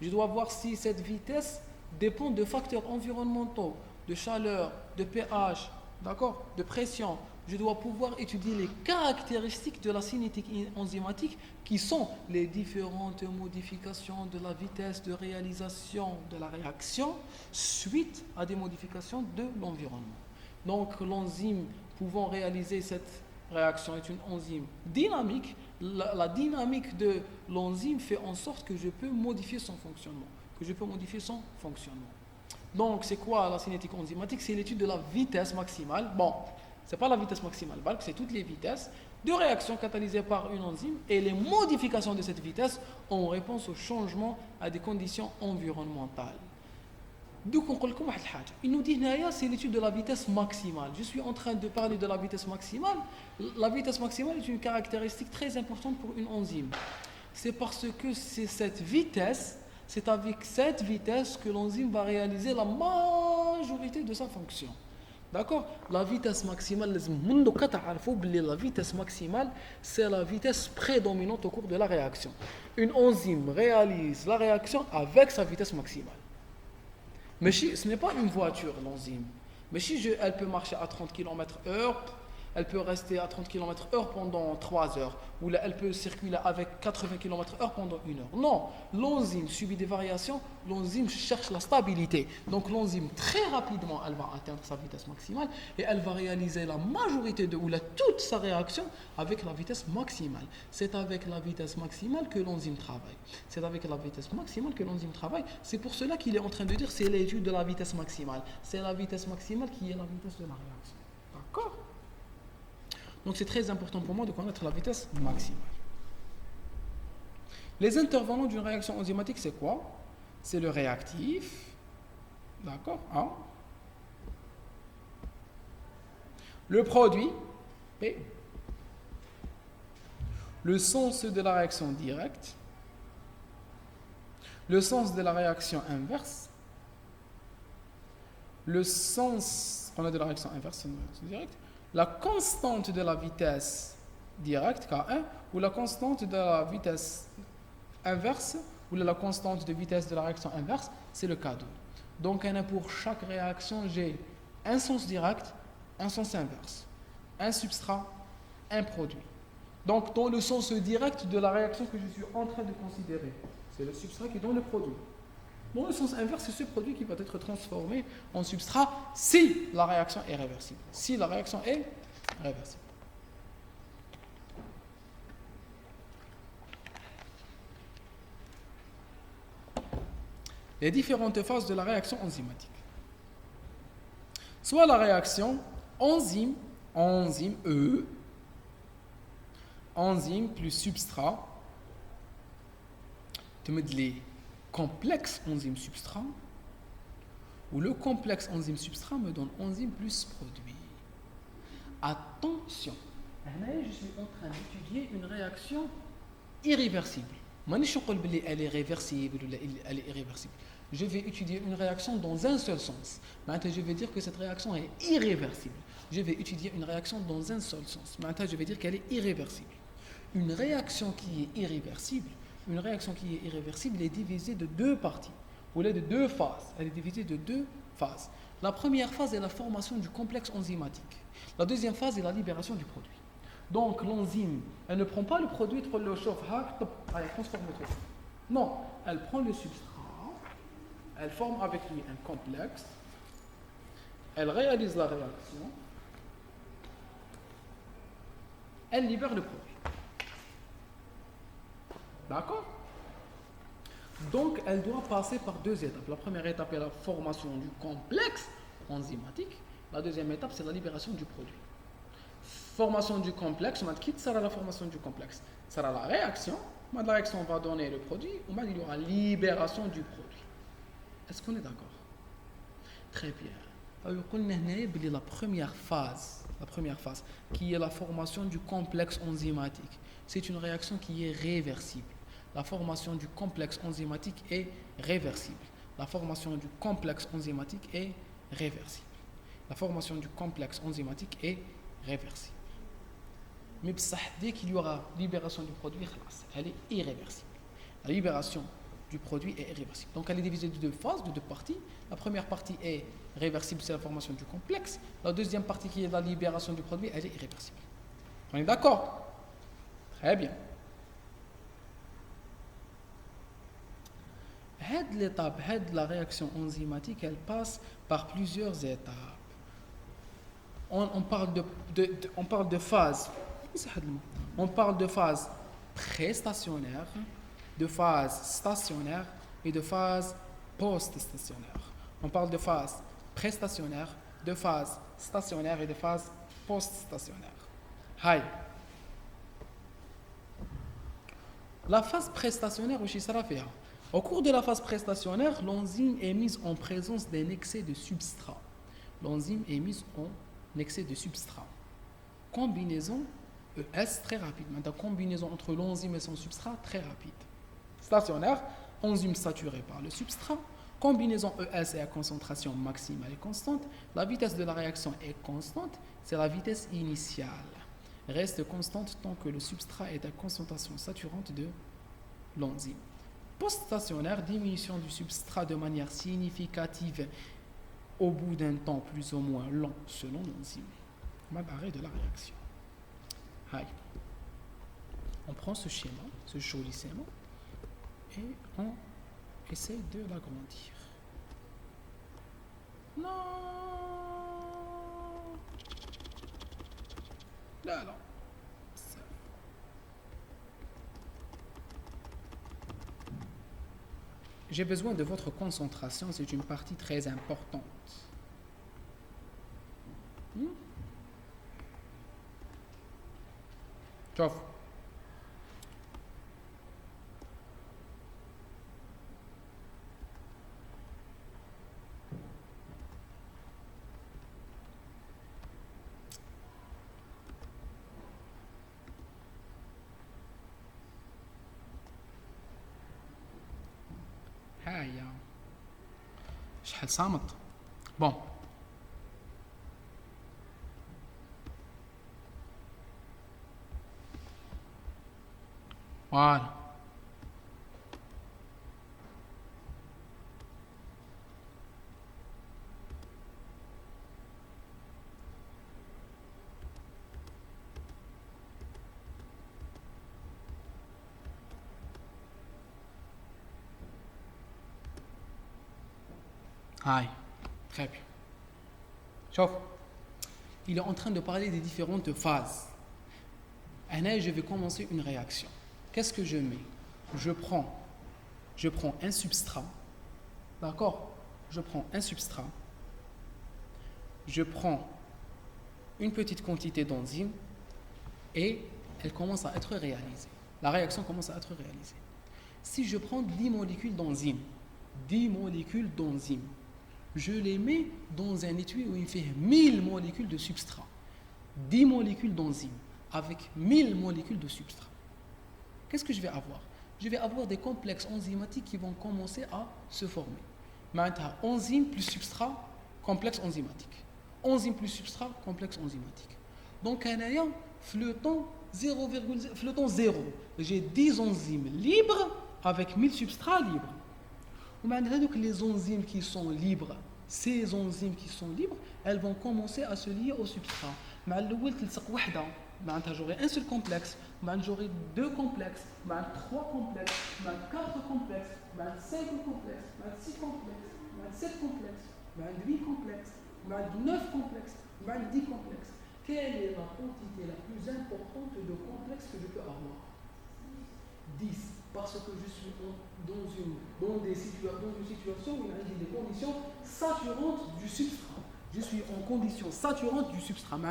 Je dois voir si cette vitesse dépend de facteurs environnementaux, de chaleur, de pH, d'accord, de pression. Je dois pouvoir étudier les caractéristiques de la cinétique enzymatique qui sont les différentes modifications de la vitesse de réalisation de la réaction suite à des modifications de l'environnement. Donc l'enzyme pouvant réaliser cette réaction est une enzyme dynamique. La dynamique de l'enzyme fait en sorte que je peux modifier son fonctionnement. Donc c'est quoi la cinétique enzymatique? C'est l'étude de la vitesse maximale. Bon, c'est pas la vitesse maximale, c'est toutes les vitesses de réaction catalysées par une enzyme et les modifications de cette vitesse en réponse au changement à des conditions environnementales. Donc il nous dit que c'est l'étude de la vitesse maximale. Je suis en train de parler de la vitesse maximale. La vitesse maximale est une caractéristique très importante pour une enzyme. C'est parce que c'est avec cette vitesse que l'enzyme va réaliser la majorité de sa fonction. D'accord? La vitesse maximale, la vitesse maximale, c'est la vitesse prédominante au cours de la réaction. Une enzyme réalise la réaction avec sa vitesse maximale. Mais ce n'est pas une voiture, l'enzyme. Mais elle peut marcher à 30 km/h, elle peut rester à 30 km/h pendant 3 heures, ou là, elle peut circuler avec 80 km/h pendant 1 heure. Non, l'enzyme subit des variations, l'enzyme cherche la stabilité. Donc l'enzyme, très rapidement, elle va atteindre sa vitesse maximale et elle va réaliser la majorité toute sa réaction avec la vitesse maximale. C'est avec la vitesse maximale que l'enzyme travaille. C'est pour cela qu'il est en train de dire c'est l'étude de la vitesse maximale. C'est la vitesse maximale qui est la vitesse de la réaction. D'accord? Donc c'est très important pour moi de connaître la vitesse maximale. Les intervenants d'une réaction enzymatique, c'est quoi? C'est le réactif, d'accord, A. Le produit, B. Le sens de la réaction directe, le sens de la réaction inverse, le sens qu'on a de la réaction inverse, c'est une réaction directe, la constante de la vitesse directe, K1, ou la constante de la vitesse inverse, ou la constante de vitesse de la réaction inverse, c'est le K2. Donc, pour chaque réaction, j'ai un sens direct, un sens inverse, un substrat, un produit. Donc, dans le sens direct de la réaction que je suis en train de considérer, c'est le substrat qui donne le produit. Dans le sens inverse, c'est ce produit qui va être transformé en substrat si la réaction est réversible. Si la réaction est réversible. Les différentes phases de la réaction enzymatique. Soit la réaction enzyme plus substrat, les complexe enzyme substrat, ou le complexe enzyme substrat me donne enzyme plus produit. Attention, je suis en train d'étudier une réaction irréversible. Elle est réversible ou elle est irréversible. Je vais étudier une réaction dans un seul sens. Maintenant, je vais dire que cette réaction est irréversible. Je vais étudier une réaction dans un seul sens. Maintenant, je vais dire qu'elle est irréversible. Une réaction qui est irréversible est divisée de deux parties, ou de deux phases. Elle est divisée de deux phases. La première phase est la formation du complexe enzymatique. La deuxième phase est la libération du produit. Donc l'enzyme, elle ne prend pas le produit, elle le chauffe, elle transforme le truc. Non, elle prend le substrat, elle forme avec lui un complexe, elle réalise la réaction, elle libère le produit. D'accord? Donc elle doit passer par deux étapes. La première étape est la formation du complexe enzymatique. La deuxième étape, c'est la libération du produit. Formation du complexe, quitte sera la formation du complexe. Ça sera la réaction. La réaction va donner le produit. Il y aura libération du produit. Est-ce qu'on est d'accord? Très bien. La première phase, qui est la formation du complexe enzymatique, c'est une réaction qui est réversible. La formation du complexe enzymatique est réversible. La formation du complexe enzymatique est réversible. La formation du complexe enzymatique est réversible. Mais dès qu'il y aura libération du produit, elle est irréversible. La libération du produit est irréversible. Donc elle est divisée de deux phases, de deux parties. La première partie est réversible, c'est la formation du complexe. La deuxième partie qui est la libération du produit, elle est irréversible. On est d'accord? Très bien. L'étape, la réaction enzymatique, elle passe par plusieurs étapes. On parle de phase. On parle de phase pré-stationnaire, de phase stationnaire et de phase post-stationnaire. On parle de phase pré-stationnaire, de phase stationnaire et de phase post-stationnaire. Hi. La phase pré-stationnaire aussi, ça va faire. Au cours de la phase pré-stationnaire, l'enzyme est mise en présence d'un excès de substrat. L'enzyme est mise en excès de substrat. Combinaison ES très rapide. Maintenant, combinaison entre l'enzyme et son substrat très rapide. Stationnaire, enzyme saturée par le substrat. Combinaison ES et à concentration maximale et constante. La vitesse de la réaction est constante, c'est la vitesse initiale. Reste constante tant que le substrat est à concentration saturante de l'enzyme. Post-stationnaire, diminution du substrat de manière significative au bout d'un temps plus ou moins long selon l'enzyme. Arrêt de la réaction. Aïe. On prend ce schéma, ce joli schéma, et on essaie de l'agrandir. Non. Là, non. J'ai besoin de votre concentration, c'est une partie très importante. شوف شحال صامت. Bon. Voilà. Aïe. Très bien. Chauffe. Il est en train de parler des différentes phases. Là, je vais commencer une réaction. Qu'est-ce que je mets? Je prends un substrat. D'accord? Je prends un substrat. Je prends une petite quantité d'enzyme et elle commence à être réalisée. La réaction commence à être réalisée. Si je prends 10 molécules d'enzyme, je les mets dans un étui où il fait 1000 molécules de substrat. 10 molécules d'enzyme avec 1000 molécules de substrat. Qu'est-ce que je vais avoir? Je vais avoir des complexes enzymatiques qui vont commencer à se former. Maintenant, enzyme plus substrat, complexe enzymatique. Enzyme plus substrat, complexe enzymatique. Donc, flottant 0, j'ai 10 enzymes libres avec 1000 substrats libres. Donc, les enzymes qui sont libres, ces enzymes qui sont libres, elles vont commencer à se lier au substrat. J'aurai un seul complexe, j'aurai 2 complexes, 3 complexes, 4 complexes, 5 complexes, 6 complexes, 7 complexes, 8 complexes, 9 complexes, 10 complexes. Quelle est la quantité la plus importante de complexes que je peux avoir? 10. Parce que je suis dans une situation où il y a des conditions saturantes du substrat. Je suis en condition saturante du substrat. Mais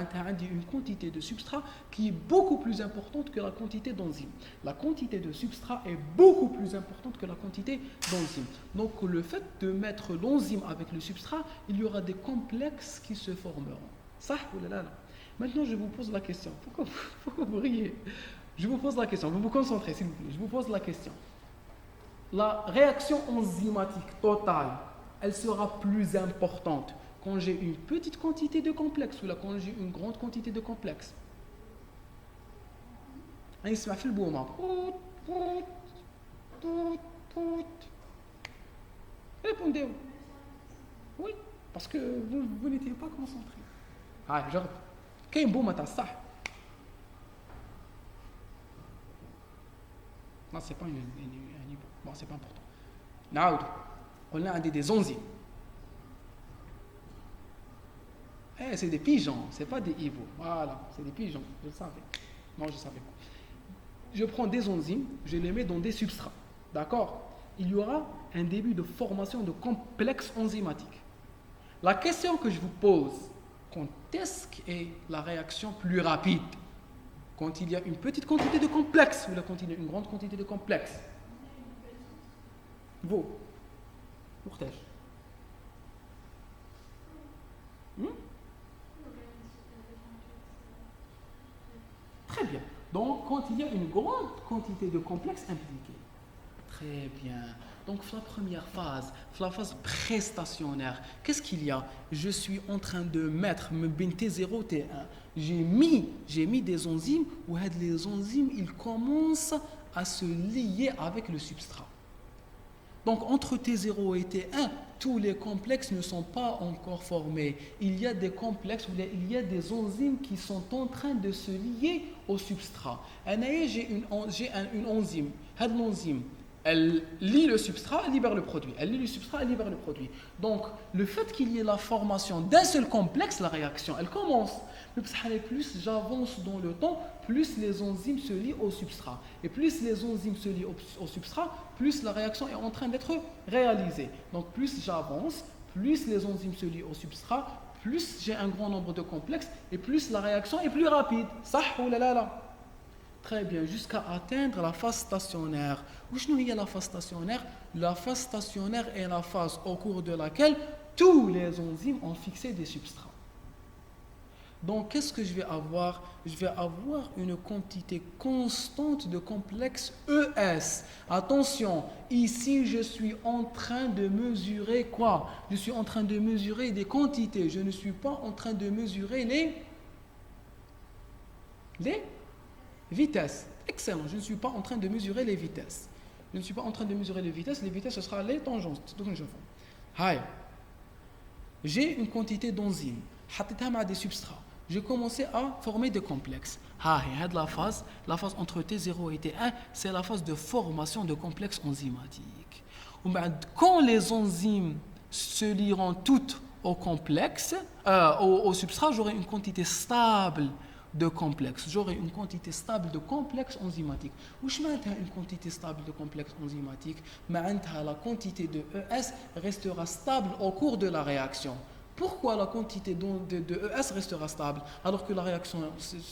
une quantité de substrat qui est beaucoup plus importante que la quantité d'enzyme. La quantité de substrat est beaucoup plus importante que la quantité d'enzyme. Donc le fait de mettre l'enzyme avec le substrat, il y aura des complexes qui se formeront. Ça ou là. Maintenant, je vous pose la question. Pourquoi vous riez? Je vous pose la question. Vous vous concentrez, s'il vous plaît. Je vous pose la question. La réaction enzymatique totale, elle sera plus importante quand j'ai une petite quantité de complexes ou là quand j'ai une grande quantité de complexes. يسمع في البومة. Répondez. Oui, parce que vous n'étiez pas concentré. Ah, genre, كاين بومة تاع الصح. Non, c'est pas bon, c'est pas important. نعاود. قلنا عندي des enzymes. C'est des pigeons, c'est pas des hiboux. Voilà, c'est des pigeons, je le savais. Non, je ne savais pas. Je prends des enzymes, je les mets dans des substrats. D'accord? Il y aura un début de formation de complexes enzymatiques. La question que je vous pose, quand est-ce qu'est la réaction plus rapide? Quand il y a une petite quantité de complexes ou quand il y a une grande quantité de complexes? Vous, Mourtej. Très bien. Donc, quand il y a une grande quantité de complexes impliqués. Très bien. Donc, la première phase, la phase préstationnaire, qu'est-ce qu'il y a? Je suis en train de mettre T0, T1. J'ai mis des enzymes où les enzymes, ils commencent à se lier avec le substrat. Donc, entre T0 et T1, tous les complexes ne sont pas encore formés. Il y a des complexes, il y a des enzymes qui sont en train de se lier au substrat. J'ai une enzyme. L'enzyme, elle lie le substrat, elle libère le produit. Elle lie le substrat, elle libère le produit. Donc, le fait qu'il y ait la formation d'un seul complexe, la réaction, elle commence. Mais plus j'avance dans le temps, plus les enzymes se lient au substrat. Et plus les enzymes se lient au substrat, plus la réaction est en train d'être réalisée. Donc, plus j'avance, plus les enzymes se lient au substrat, plus j'ai un grand nombre de complexes, et plus la réaction est plus rapide. Ça ou là. Très bien, jusqu'à atteindre la phase stationnaire. Où est la phase stationnaire? La phase stationnaire est la phase au cours de laquelle tous les enzymes ont fixé des substrats. Donc, qu'est-ce que je vais avoir? Je vais avoir une quantité constante de complexe ES. Attention, ici, je suis en train de mesurer quoi? Je suis en train de mesurer des quantités. Je ne suis pas en train de mesurer les vitesses. Excellent, je ne suis pas en train de mesurer les vitesses. Je ne suis pas en train de mesurer les vitesses. Les vitesses, ce sera les tangentes. Donc, je fais. J'ai une quantité d'enzymes. Des substrats. J'ai commencé à former des complexes. La phase entre T0 et T1, c'est la phase de formation de complexes enzymatiques. Quand les enzymes se lieront toutes au complexe, au substrat, j'aurai une quantité stable de complexes. J'aurai une quantité stable de complexes enzymatiques. Où une quantité stable de complexes enzymatiques? La quantité de ES restera stable au cours de la réaction. Pourquoi la quantité de ES restera stable alors que la réaction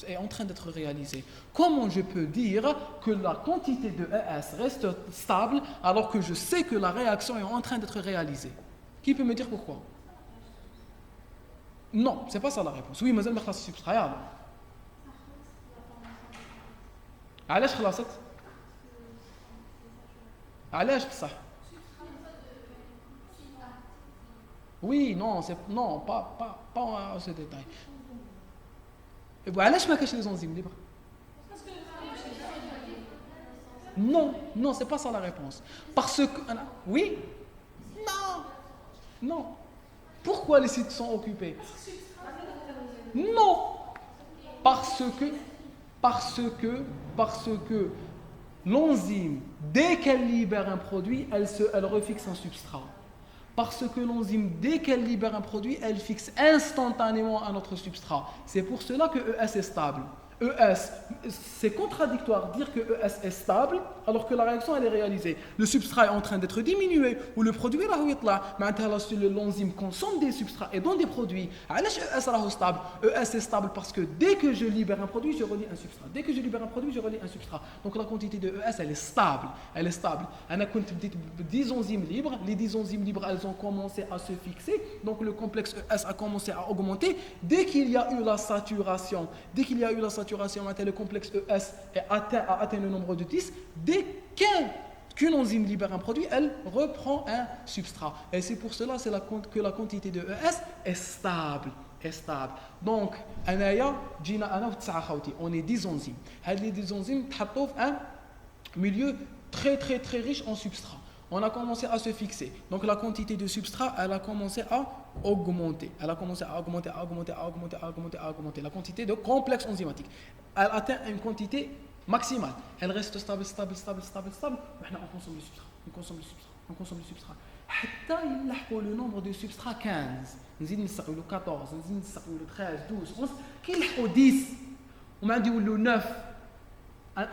est en train d'être réalisée? Comment je peux dire que la quantité de ES reste stable alors que je sais que la réaction est en train d'être réalisée? Qui peut me dire pourquoi? Non, c'est pas ça la réponse. Oui, مازال ما خلصش السبسترا يلا. علاش خلصت؟ علاش بصح؟ Oui, non, pas à ce détail. Et voilà, je cache les enzymes libres. Non, c'est pas ça la réponse. Parce que, oui, non. Pourquoi les sites sont occupés? Non, parce que l'enzyme, dès qu'elle libère un produit, elle refixe un substrat. Parce que l'enzyme, dès qu'elle libère un produit, elle fixe instantanément un autre substrat. C'est pour cela que ES est stable. ES, c'est contradictoire de dire que ES est stable alors que la réaction elle est réalisée. Le substrat est en train d'être diminué ou le produit l'enzyme consomme des substrats et donne des produits. ES est stable parce que dès que je libère un produit, je relie un substrat. Dès que je libère un produit, je relie un substrat. Donc la quantité de ES elle est stable. Elle est stable. On a 10 enzymes libres. Les 10 enzymes libres elles ont commencé à se fixer. Donc le complexe ES a commencé à augmenter. Dès qu'il y a eu la saturation, le complexe ES a atteint le nombre de 10. Dès qu'une enzyme libère un produit, elle reprend un substrat. Et c'est pour cela que la quantité de ES est stable. Donc, on est 10 enzymes. Les 10 enzymes ont un milieu très très très riche en substrat. On a commencé à se fixer. Donc la quantité de substrat, elle a commencé à augmenter. La quantité de complexes enzymatiques. Elle atteint une quantité maximale. Elle reste stable. Maintenant, on consomme le substrat. حتى يلحقوا le nombre de substrats 15. نزيد نسقوا له 14, نزيد نسقوا له 13, 12, 11. كي يلحقوا 10 وما نديروا له 9.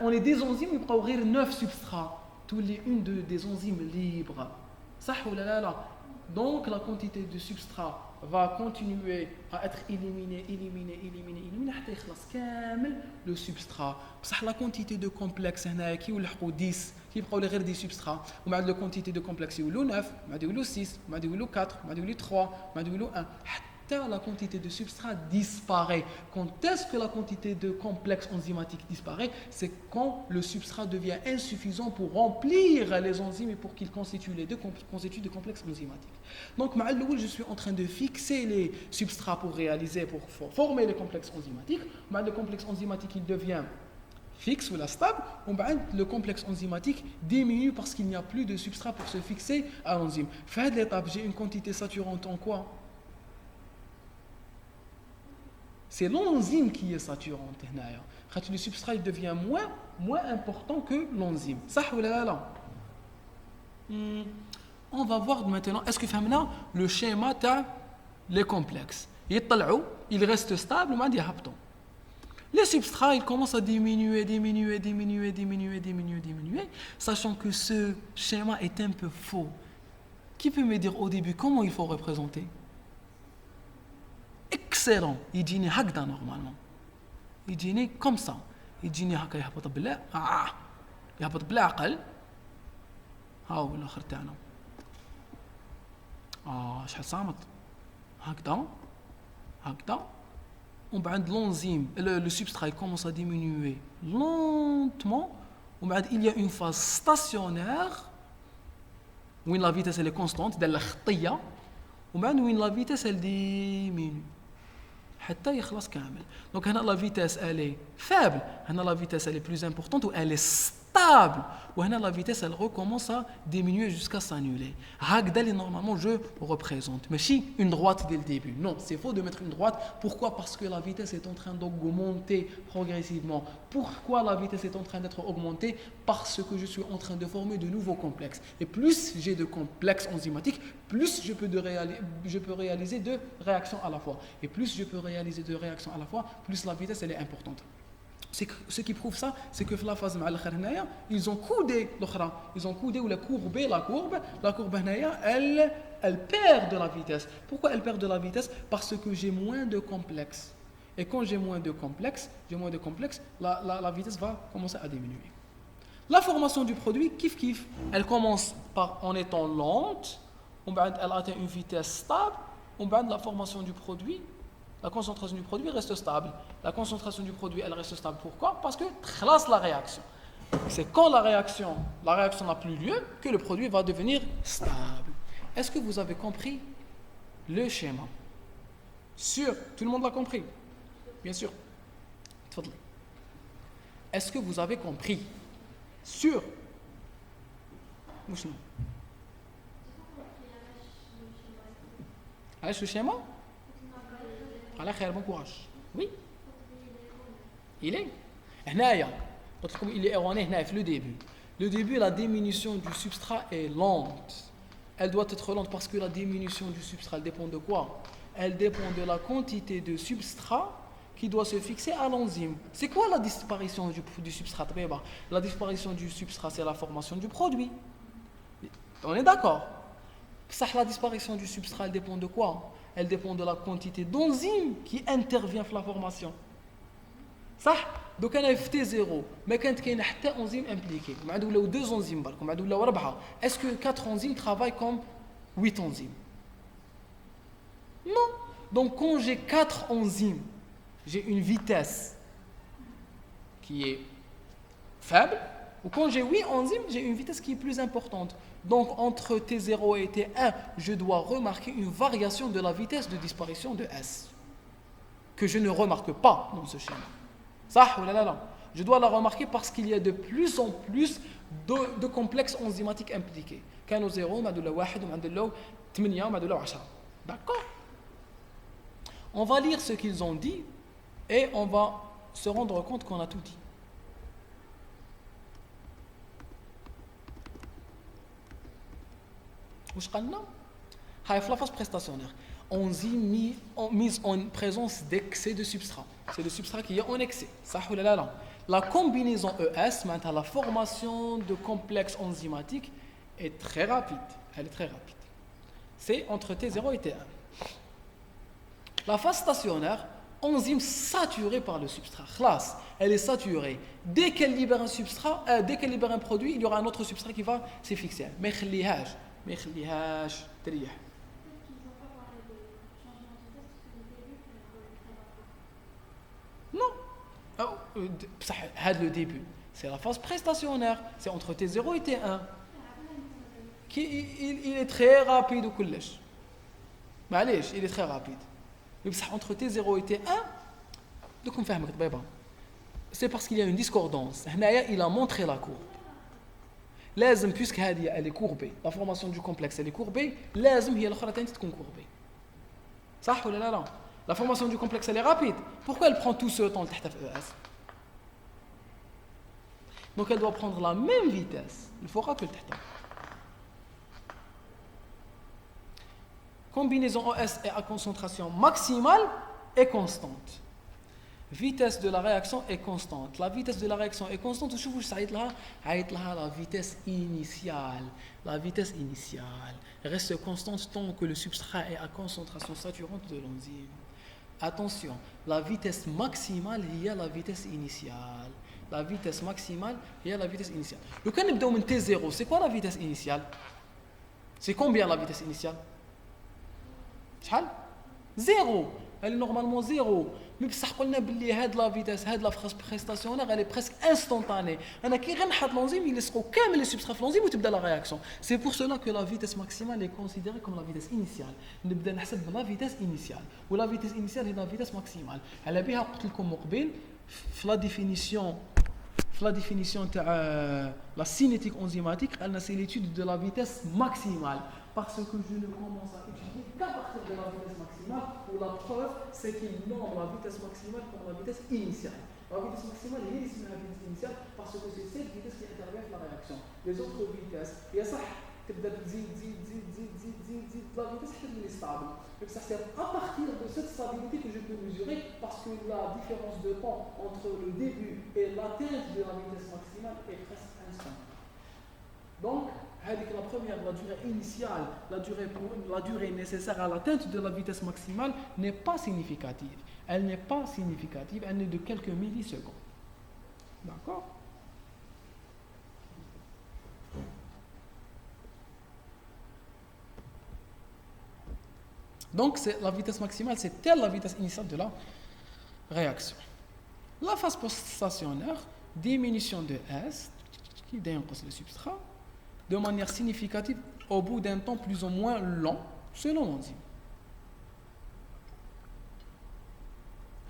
On est des enzymes, يبقاو غير 9 substrats. Tous les une des enzymes libres. صح ولا لا؟ Donc la quantité de substrat va continuer à être éliminée حتى يخلص كامل le substrat. بصح la quantité de complexe هنايا كي يلحقوا 10 كيبقاو لي غير دي substrats ومع la quantité de complexe يولوا 9 مع يولوا 6 مع يولوا 4 مع يولوا 3 مع يولوا 1 la quantité de substrat disparaît. Quand est-ce que la quantité de complexe enzymatique disparaît? C'est quand le substrat devient insuffisant pour remplir les enzymes et pour qu'ils constituent des complexes enzymatiques. Donc, je suis en train de fixer les substrats pour former les complexes enzymatiques. Le complexe enzymatique, il devient fixe ou la stable, le complexe enzymatique diminue parce qu'il n'y a plus de substrat pour se fixer à l'enzyme. Fin de l'étape, j'ai une quantité saturante en quoi? C'est l'enzyme qui est saturante. Le substrat il devient moins important que l'enzyme. Ça ou là? On va voir maintenant, est-ce que فهمنا le schéma تاع les complexes? Il reste stable, ما يهبطوا. Les substrats, ils commencent à diminuer, sachant que ce schéma est un peu faux. Qui peut me dire au début comment il faut représenter? Excellent. يجيني هكذا normalement. يجيني comme ça. يجيني هكا يهبط بالعقل. هاو الاخر تاعنا. شحال صامت. هكذا. on va l'enzyme, le substrat il commence à diminuer lentement. Il y a une phase stationnaire où la vitesse elle est constante, dans la khtiya, où la vitesse elle diminue. حتى يخلص كامل. Donc la vitesse elle est faible, la vitesse elle est plus importante ou elle est stable. Ou la vitesse elle recommence à diminuer jusqu'à s'annuler. هكذا normalement je représente. Mais si une droite dès le début. Non, c'est faux de mettre une droite. Pourquoi? Parce que la vitesse est en train d'augmenter progressivement. Pourquoi la vitesse est en train d'être augmentée? Parce que je suis en train de former de nouveaux complexes. Et plus j'ai de complexes enzymatiques, plus je peux réaliser de réactions à la fois. Et plus je peux réaliser de réactions à la fois, plus la vitesse elle est importante. Ce qui prouve ça, c'est que la phase ils ont coudé ou la courbe, elle perd de la vitesse. Pourquoi elle perd de la vitesse? Parce que j'ai moins de complexes. Et quand j'ai moins de complexes, la vitesse va commencer à diminuer. La formation du produit, kiff, elle commence en étant lente, elle atteint une vitesse stable, la formation du produit, la concentration du produit reste stable. La concentration du produit, elle reste stable. Pourquoi? Parce que classe la réaction. C'est quand la réaction n'a plus lieu que le produit va devenir stable. Est-ce que vous avez compris le schéma? Sûr, tout le monde l'a compris? Bien sûr. Est-ce que vous avez compris? Sûr. Allez, ce schéma? Bon courage. Oui. Il est. Il est erroné le début. Le début, la diminution du substrat est lente. Elle doit être lente parce que la diminution du substrat, elle dépend de quoi? Elle dépend de la quantité de substrat qui doit se fixer à l'enzyme. C'est quoi la disparition du substrat? La disparition du substrat, c'est la formation du produit. On est d'accord? La disparition du substrat, elle dépend de quoi? Elle dépend de la quantité d'enzymes qui intervient dans la formation. Ça, donc on a T0, mais quand il y a une enzyme impliquée, il y a deux enzymes, est-ce que 4 enzymes travaillent comme 8 enzymes? Non. Donc quand j'ai 4 enzymes, j'ai une vitesse qui est faible, ou quand j'ai 8 enzymes, j'ai une vitesse qui est plus importante. Donc, entre T0 et T1, je dois remarquer une variation de la vitesse de disparition de S, que je ne remarque pas dans ce schéma. Ça, ou là. Je dois la remarquer parce qu'il y a de plus en plus de complexes enzymatiques impliqués. كانوا 0, معدول 1, معدول 8, معدول 10. D'accord? On va lire ce qu'ils ont dit et on va se rendre compte qu'on a tout dit. واش قالنا؟ هاي في la phase prestationnaire enzyme mise en présence d'excès de substrat. C'est le substrat qui est en excès. صح ولا لا؟ La combinaison ES, la formation de complexes enzymatiques est très rapide. Elle est très rapide. C'est entre T0 et T1. La phase stationnaire, enzyme saturée par le substrat. Classe, elle est saturée. Dès qu'elle libère un substrat, dès qu'elle libère un produit, il y aura un autre substrat qui va s'y fixer. Mais ما يخليهاش تريح. Non. بصح هذا le début, c'est la phase prestationnaire, c'est entre T0 et T1. Il est très rapide وكلش. معليش, il est très rapide. Mais بصح entre T0 et T1, دوك نفهمك طبيبه. C'est parce qu'il y a une discordance. هنايا il a montré la courbe. لازم puisque هذه elle est courbée, la formation du complexe elle est courbée, لازم هي الاخرى ثاني تكون courbée. صح ولا لا؟ La formation du complexe elle est rapide. Pourquoi elle prend tout ce temps تحت في ES? Donc elle doit prendre la même vitesse. Il faudra que تحت. Combinaison ES et à concentration maximale est constante. Vitesse de la réaction est constante. La vitesse de la réaction est constante. شوفوا سعيد لها la vitesse initiale. La vitesse initiale reste constante tant que le substrat est à concentration saturante de l'enzyme. Attention, la vitesse maximale il y a la vitesse initiale. La vitesse maximale il y a la vitesse initiale. Le cas نبداو من T0, c'est quoi la vitesse initiale? C'est combien la vitesse initiale? شحال؟ 0. Elle est normalement 0. مي بصح قلنا باللي هاد لا فيتاس هاد لا بريستاسيون غالي بريسك انستونتاني انا كي غنحط لونزيم يلصقوا كامل لي سبسترا في لونزيم وتبدا لا رياكسيون سي بور سولا كو لا فيتاس ماكسيمال اي كونسيديري كوم لا فيتاس انيسيال نبدا نحسب لا فيتاس انيسيال ولا فيتاس انيسيال هي لا فيتاس ماكسيمال على بها قلت لكم مقبل في لا ديفينيسيون تاع لا cinétique enzymatique قالنا سي l'étude de la vitesse maximale parce que je ne commence à étudier qu'à partir de la vitesse maximale où la preuve c'est qu'il nomme la vitesse maximale comme la vitesse initiale. La vitesse maximale هي اسمها vitesse initiale parce que c'est cette vitesse qui intervient dans la réaction. Les autres vitesses يا صح تبدا تزيد la vitesse حتى تولي stable. Donc ça c'est à partir de cette stabilité que je peux mesurer parce que la différence de temps entre le début et l'atteinte de la vitesse maximale est presque instantanée. Donc avec la première, la durée initiale, la durée nécessaire à l'atteinte de la vitesse maximale n'est pas significative. Elle n'est pas significative, elle n'est de quelques millisecondes. D'accord? Donc la vitesse maximale, c'est telle la vitesse initiale de la réaction. La phase post-stationnaire, diminution de S, qui dénonce le substrat, de manière significative au bout d'un temps plus ou moins long, selon l'enzyme.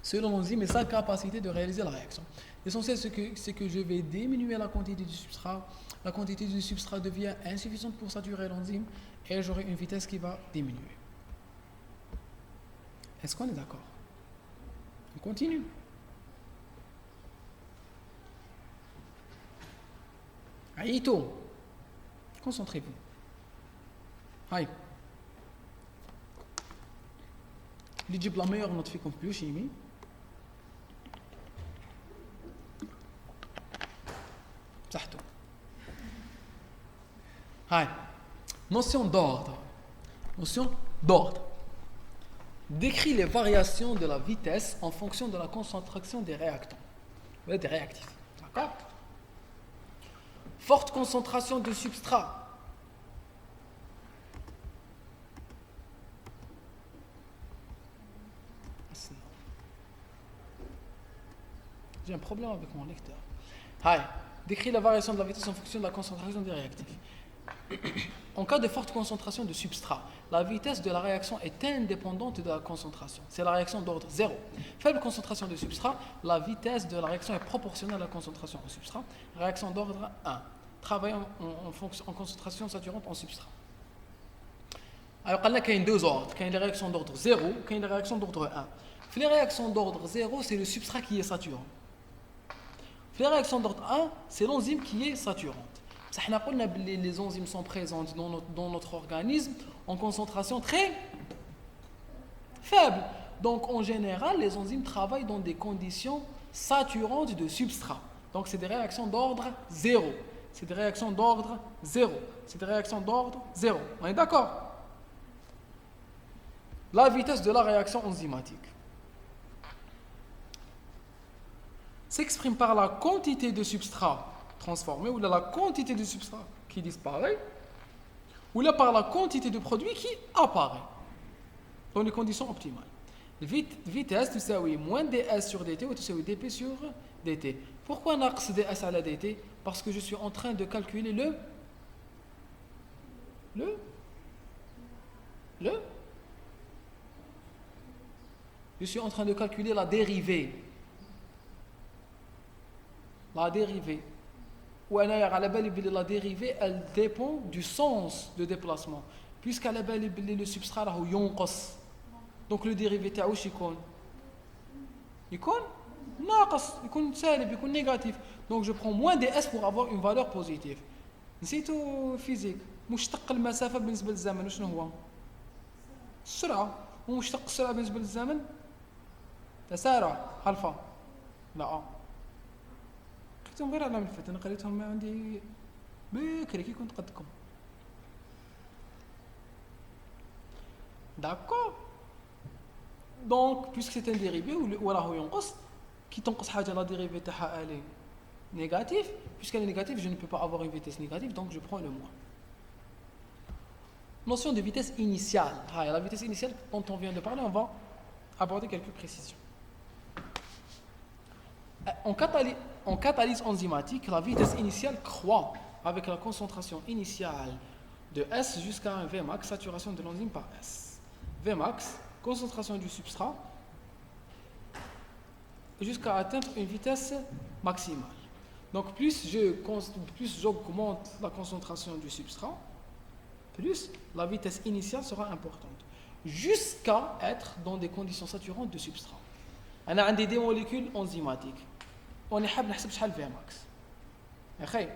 Selon l'enzyme et sa capacité de réaliser la réaction. L'essentiel, c'est que je vais diminuer la quantité du substrat. La quantité du substrat devient insuffisante pour saturer l'enzyme et j'aurai une vitesse qui va diminuer. Est-ce qu'on est d'accord? On continue. Aïto. Concentrez-vous. Aïe. L'équipe la meilleure note fait comme biochimie. Sarto. Aïe. Notion d'ordre. Notion d'ordre. Décrit les variations de la vitesse en fonction de la concentration des réactants. Des réactifs. D'accord? Forte concentration de substrat. J'ai un problème avec mon lecteur. Décrit la variation de la vitesse en fonction de la concentration des réactifs. En cas de forte concentration de substrat, la vitesse de la réaction est indépendante de la concentration. C'est la réaction d'ordre 0. Faible concentration de substrat, la vitesse de la réaction est proportionnelle à la concentration en substrat. Réaction d'ordre 1. Travail en concentration saturante en substrat. Alors, il y a deux ordres. Il y a les réactions d'ordre 0 et les réactions d'ordre 1. Les réactions d'ordre 0, c'est le substrat qui est saturant. Les réactions d'ordre 1, c'est l'enzyme qui est saturante. Les enzymes sont présentes dans notre organisme en concentration très faible. Donc en général, les enzymes travaillent dans des conditions saturantes de substrat. Donc c'est des réactions d'ordre 0. C'est des réactions d'ordre 0. C'est des réactions d'ordre 0. On est d'accord? La vitesse de la réaction enzymatique s'exprime par la quantité de substrat transformé ou la quantité de substrat qui disparaît ou là par la quantité de produit qui apparaît dans les conditions optimales. Vitesse تساوي moins ds sur dt ou تساوي dp sur dt. Pourquoi ناقص ds على dt? Parce que je suis en train de calculer je suis en train de calculer la dérivée. La dérivée. La dérivée, elle dépend du sens de déplacement. Puisqu'à la belle le substrat là ينقص. Donc le dérivé تاعو واش يكون ناقص يكون سالب يكون négatif. Donc je prends moins ds pour avoir une valeur positive. نسيتو فيزيك مشتق المسافه بالنسبه للزمن شنو هو؟ السرعه. ومشتق السرعه بالنسبه للزمن تسارع الفا. لا قريتهم غير على ملفت انا قريتهم عندي بكري كي كنت قدكم. D'accord. Donc puisque c'est un dérivé ou راه ينقص كي تنقص حاجه la dérivée تاعها elle est négative, puisqu'elle est négative je ne peux pas avoir une vitesse négative donc je prends le moins. Notion de vitesse initiale. La vitesse initiale dont on vient de parler, on va aborder quelques précisions. En catalyse enzymatique, la vitesse initiale croît avec la concentration initiale de S jusqu'à un Vmax, saturation de l'enzyme par S. Vmax, concentration du substrat, jusqu'à atteindre une vitesse maximale. Donc plus j'augmente la concentration du substrat, plus la vitesse initiale sera importante, jusqu'à être dans des conditions saturantes de substrat. On a des molécules enzymatiques. On حاب نحسب شحال Vmax. يا اخي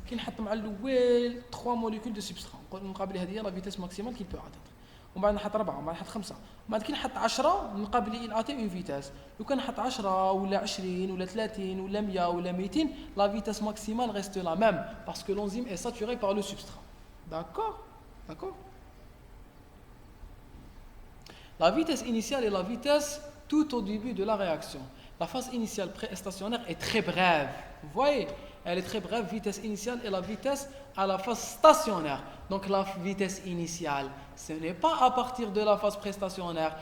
كي نحط مع الاول 3 molécules de substrat نقابل هذه la vitesse maximale qu'il peut atteindre. ومن بعد نحط 4 ومن بعد نحط 5 ومن بعد كي نحط 10 نقابل il atteint une vitesse. لو كان نحط 10 ولا 20 ولا 30 ولا 100 ولا 200 la vitesse maximale reste la même parce que l'enzyme est saturée par le substrat. D'accord? La vitesse initiale est la vitesse tout au début de la réaction. La phase initiale pré-stationnaire est très brève. Vous voyez, elle est très brève, vitesse initiale, et la vitesse à la phase stationnaire. Donc la vitesse initiale, ce n'est pas à partir de la phase pré-stationnaire.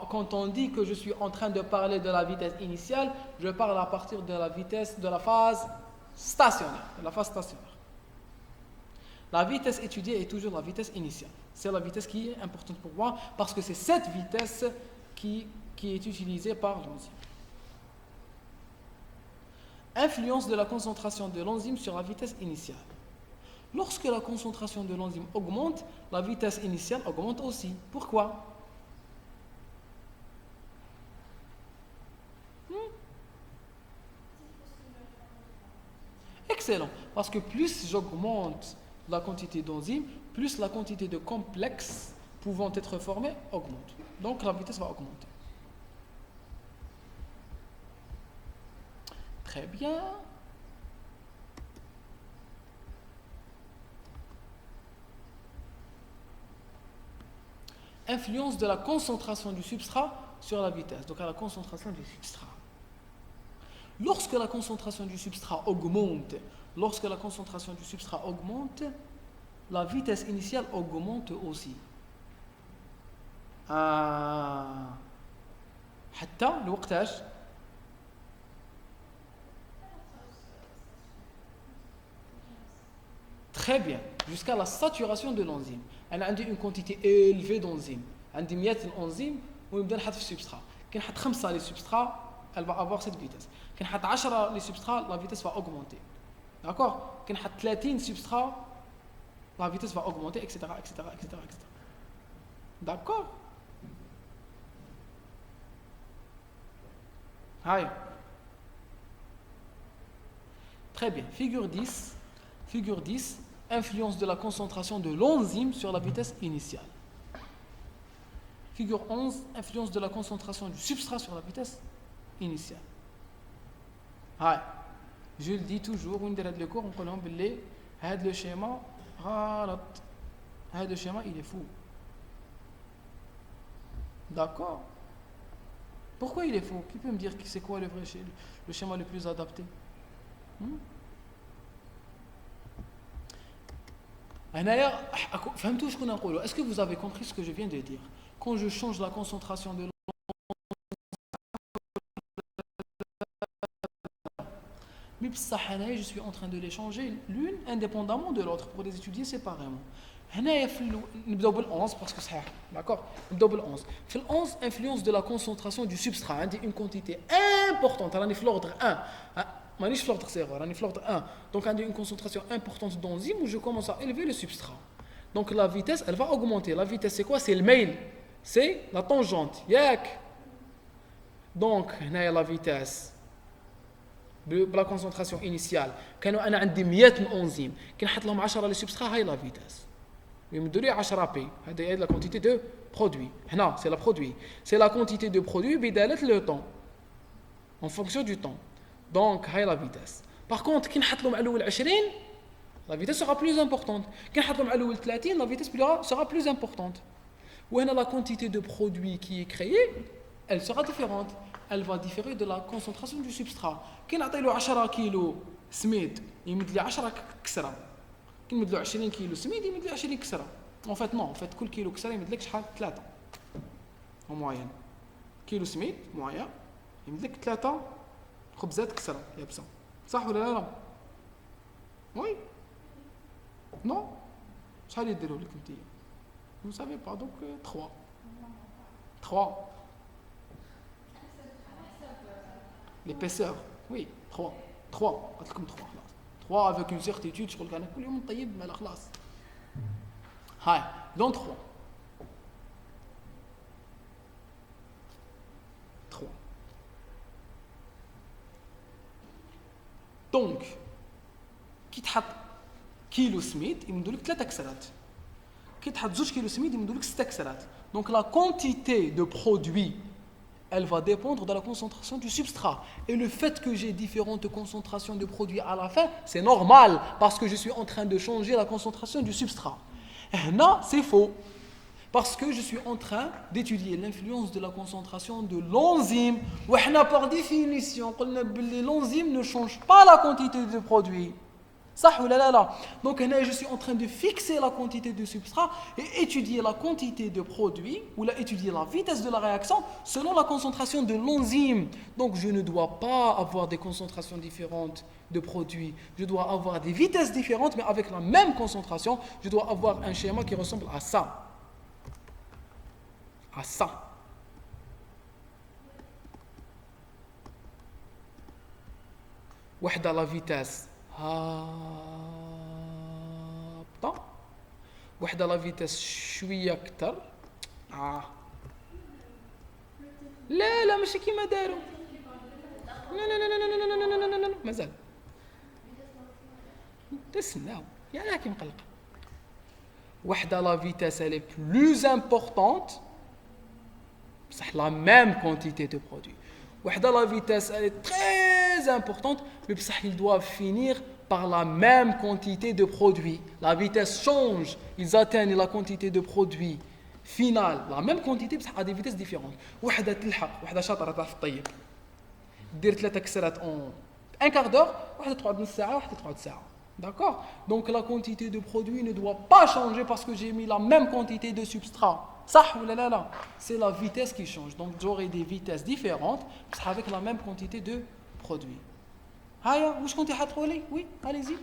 Quand on dit que je suis en train de parler de la vitesse initiale, je parle à partir de la vitesse de la phase stationnaire. La vitesse étudiée est toujours la vitesse initiale. C'est la vitesse qui est importante pour moi parce que c'est cette vitesse qui est utilisée par l'enzyme. Influence de la concentration de l'enzyme sur la vitesse initiale. Lorsque la concentration de l'enzyme augmente, la vitesse initiale augmente aussi. Pourquoi? Excellent. Parce que plus j'augmente la quantité d'enzymes, plus la quantité de complexes pouvant être formés augmente. Donc la vitesse va augmenter. Très bien. Influence de la concentration du substrat sur la vitesse. Donc à la concentration du substrat. Lorsque la concentration du substrat augmente, la vitesse initiale augmente aussi. حتى لوقتاش Très bien, jusqu'à la saturation de l'enzyme. Elle a une quantité élevée d'enzymes. Elle a 100 enzymes et on نحط في substrat. Quand on 5 les substrats, elle va avoir cette vitesse. Quand on 10 les substrats, la vitesse va augmenter. D'accord? Quand on 30 substrats, la vitesse va augmenter, etc. D'accord? Aïe. Très bien. Figure 10, influence de la concentration de l'enzyme sur la vitesse initiale. Figure 11, influence de la concentration du substrat sur la vitesse initiale. Aïe. Je le dis toujours, on dirait le cours, on connaît le schéma, le schéma, il est fou. D'accord? Pourquoi il est faux? Qui peut me dire c'est quoi le schéma le plus adapté? Est-ce que vous avez compris ce que je viens de dire? Quand je change la concentration de je suis en train de les changer l'une indépendamment de l'autre pour les étudier séparément. نبداو بال11 parce que c'est d'accord. نبداو بال11. في ال11 influence de la concentration du substrat, عندي une quantité importante, راني في l'ordre 1. مانيش في l'ordre 0, راني في l'ordre 1. Donc عندي une concentration importante d'enzymes où je commence à élever le substrat. Donc la vitesse, elle va augmenter. La vitesse c'est quoi? C'est le mail. C'est la tangente. ياك. Donc هنايا la vitesse بلا concentration initiale. كانوا انا عندي 100 انزيم كي نحط لهم 10 لي سبسترا هاي لا فيتاس يمدوا لي 10 بي هذه لا كونتيتي دو برودوي هنا سي لا برودوي سي لا كونتيتي دو برودوي بداله لو طون en fonction du temps. Donc هاي لا فيتاس. Par contre كي نحط لهم على الاول 20 la vitesse sera plus importante. كي نحط لهم على الاول 30 la vitesse sera plus importante. وهنا la quantité de produit qui est créée elle sera différente. Elle va différer de la concentration du substrat. كي نعطي له 10 كيلو سميد يمد لي 10 كسره. كي نمد له 20 كيلو سميد يمد لي 20 كسره. En fait non, en fait كل كيلو كسره يمد لك شحال 3 en moyenne. كيلو سميد moyen يمد لك 3 خبزات كسرة يابسة صح ولا لا؟ وي نو شحال يديروا لك انتيا؟ Vous ne savez pas, donc 3. 3. L'épaisseur, oui, 3. 3, قلت لكم 3 خلاص. 3 avec une certitude شغل كان كل يوم طيب مالا خلاص. هاي دون 3. 3. دونك كي تحط كيلو سميد يمدوا لك 3 كسرات. كي تحط 2 كيلو سميد يمدوا لك 6 كسرات. Donc la quantité de produit elle va dépendre de la concentration du substrat. Et le fait que j'ai différentes concentrations de produits à la fin, c'est normal, parce que je suis en train de changer la concentration du substrat. Non, c'est faux, parce que je suis en train d'étudier l'influence de la concentration de l'enzyme. Par définition, l'enzyme ne change pas la quantité de produit. صح ولا لا donc je suis en train de fixer la quantité de substrat et étudier la quantité de produit ou étudier la vitesse de la réaction selon la concentration de l'enzyme. Donc je ne dois pas avoir des concentrations différentes de produits, je dois avoir des vitesses différentes mais avec la même concentration. Je dois avoir un schéma qui ressemble à ça, à ça. وحدة la vitesse هابطة، وحدة لا فيتاس شوية أكتر. لا ماشي كيما داروا. لا مازال تسناو يا كي مقلقة. وحدة لا فيتاس elle est plus importante بصح la même quantité de produit. وحدة la vitesse elle est très importante mais بصح ils doivent finir par la même quantité de produits. La vitesse change, ils atteignent la quantité de produits finale, la même quantité بصح à des vitesses différentes. وحدة تلحق، وحدة شاطرة تعرف تطيب دير 3 كسرات en un quart d'heure، وحدة تقعد نص ساعة، وحدة تقعد ساعة. D'accord? Donc la quantité de produit ne doit pas changer parce que j'ai mis la même quantité de substrat. صح ولا لا؟ C'est la vitesse qui change. Donc j'aurai des vitesses différentes avec la même quantité de produits. هيا واش كنتي حاطوا لي؟ وي allez-y.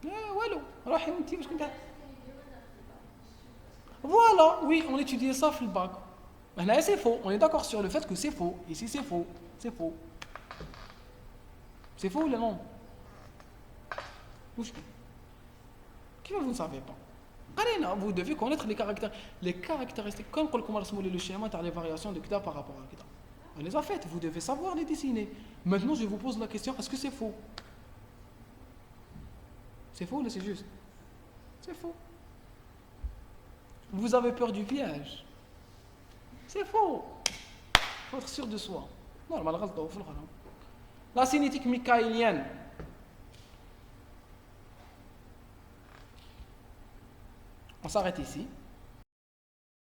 لا والو روحي وانتي واش كنتي. Voilà, oui, on étudie ça في الباك. هنا c'est faux. On est d'accord sur le fait que c'est faux. Ici c'est faux. C'est faux. C'est faux ou non? Qui vous ne savez pas? Vous devez connaître les caractéristiques. Comme on a le schéma les variations de Kida par rapport à Kida. On les a faites, vous devez savoir les dessiner. Maintenant, je vous pose la question, est-ce que c'est faux? C'est faux ou c'est juste? C'est faux. Vous avez peur du piège? C'est faux. Il faut être sûr de soi. La cinétique michaélienne. On s'arrête ici.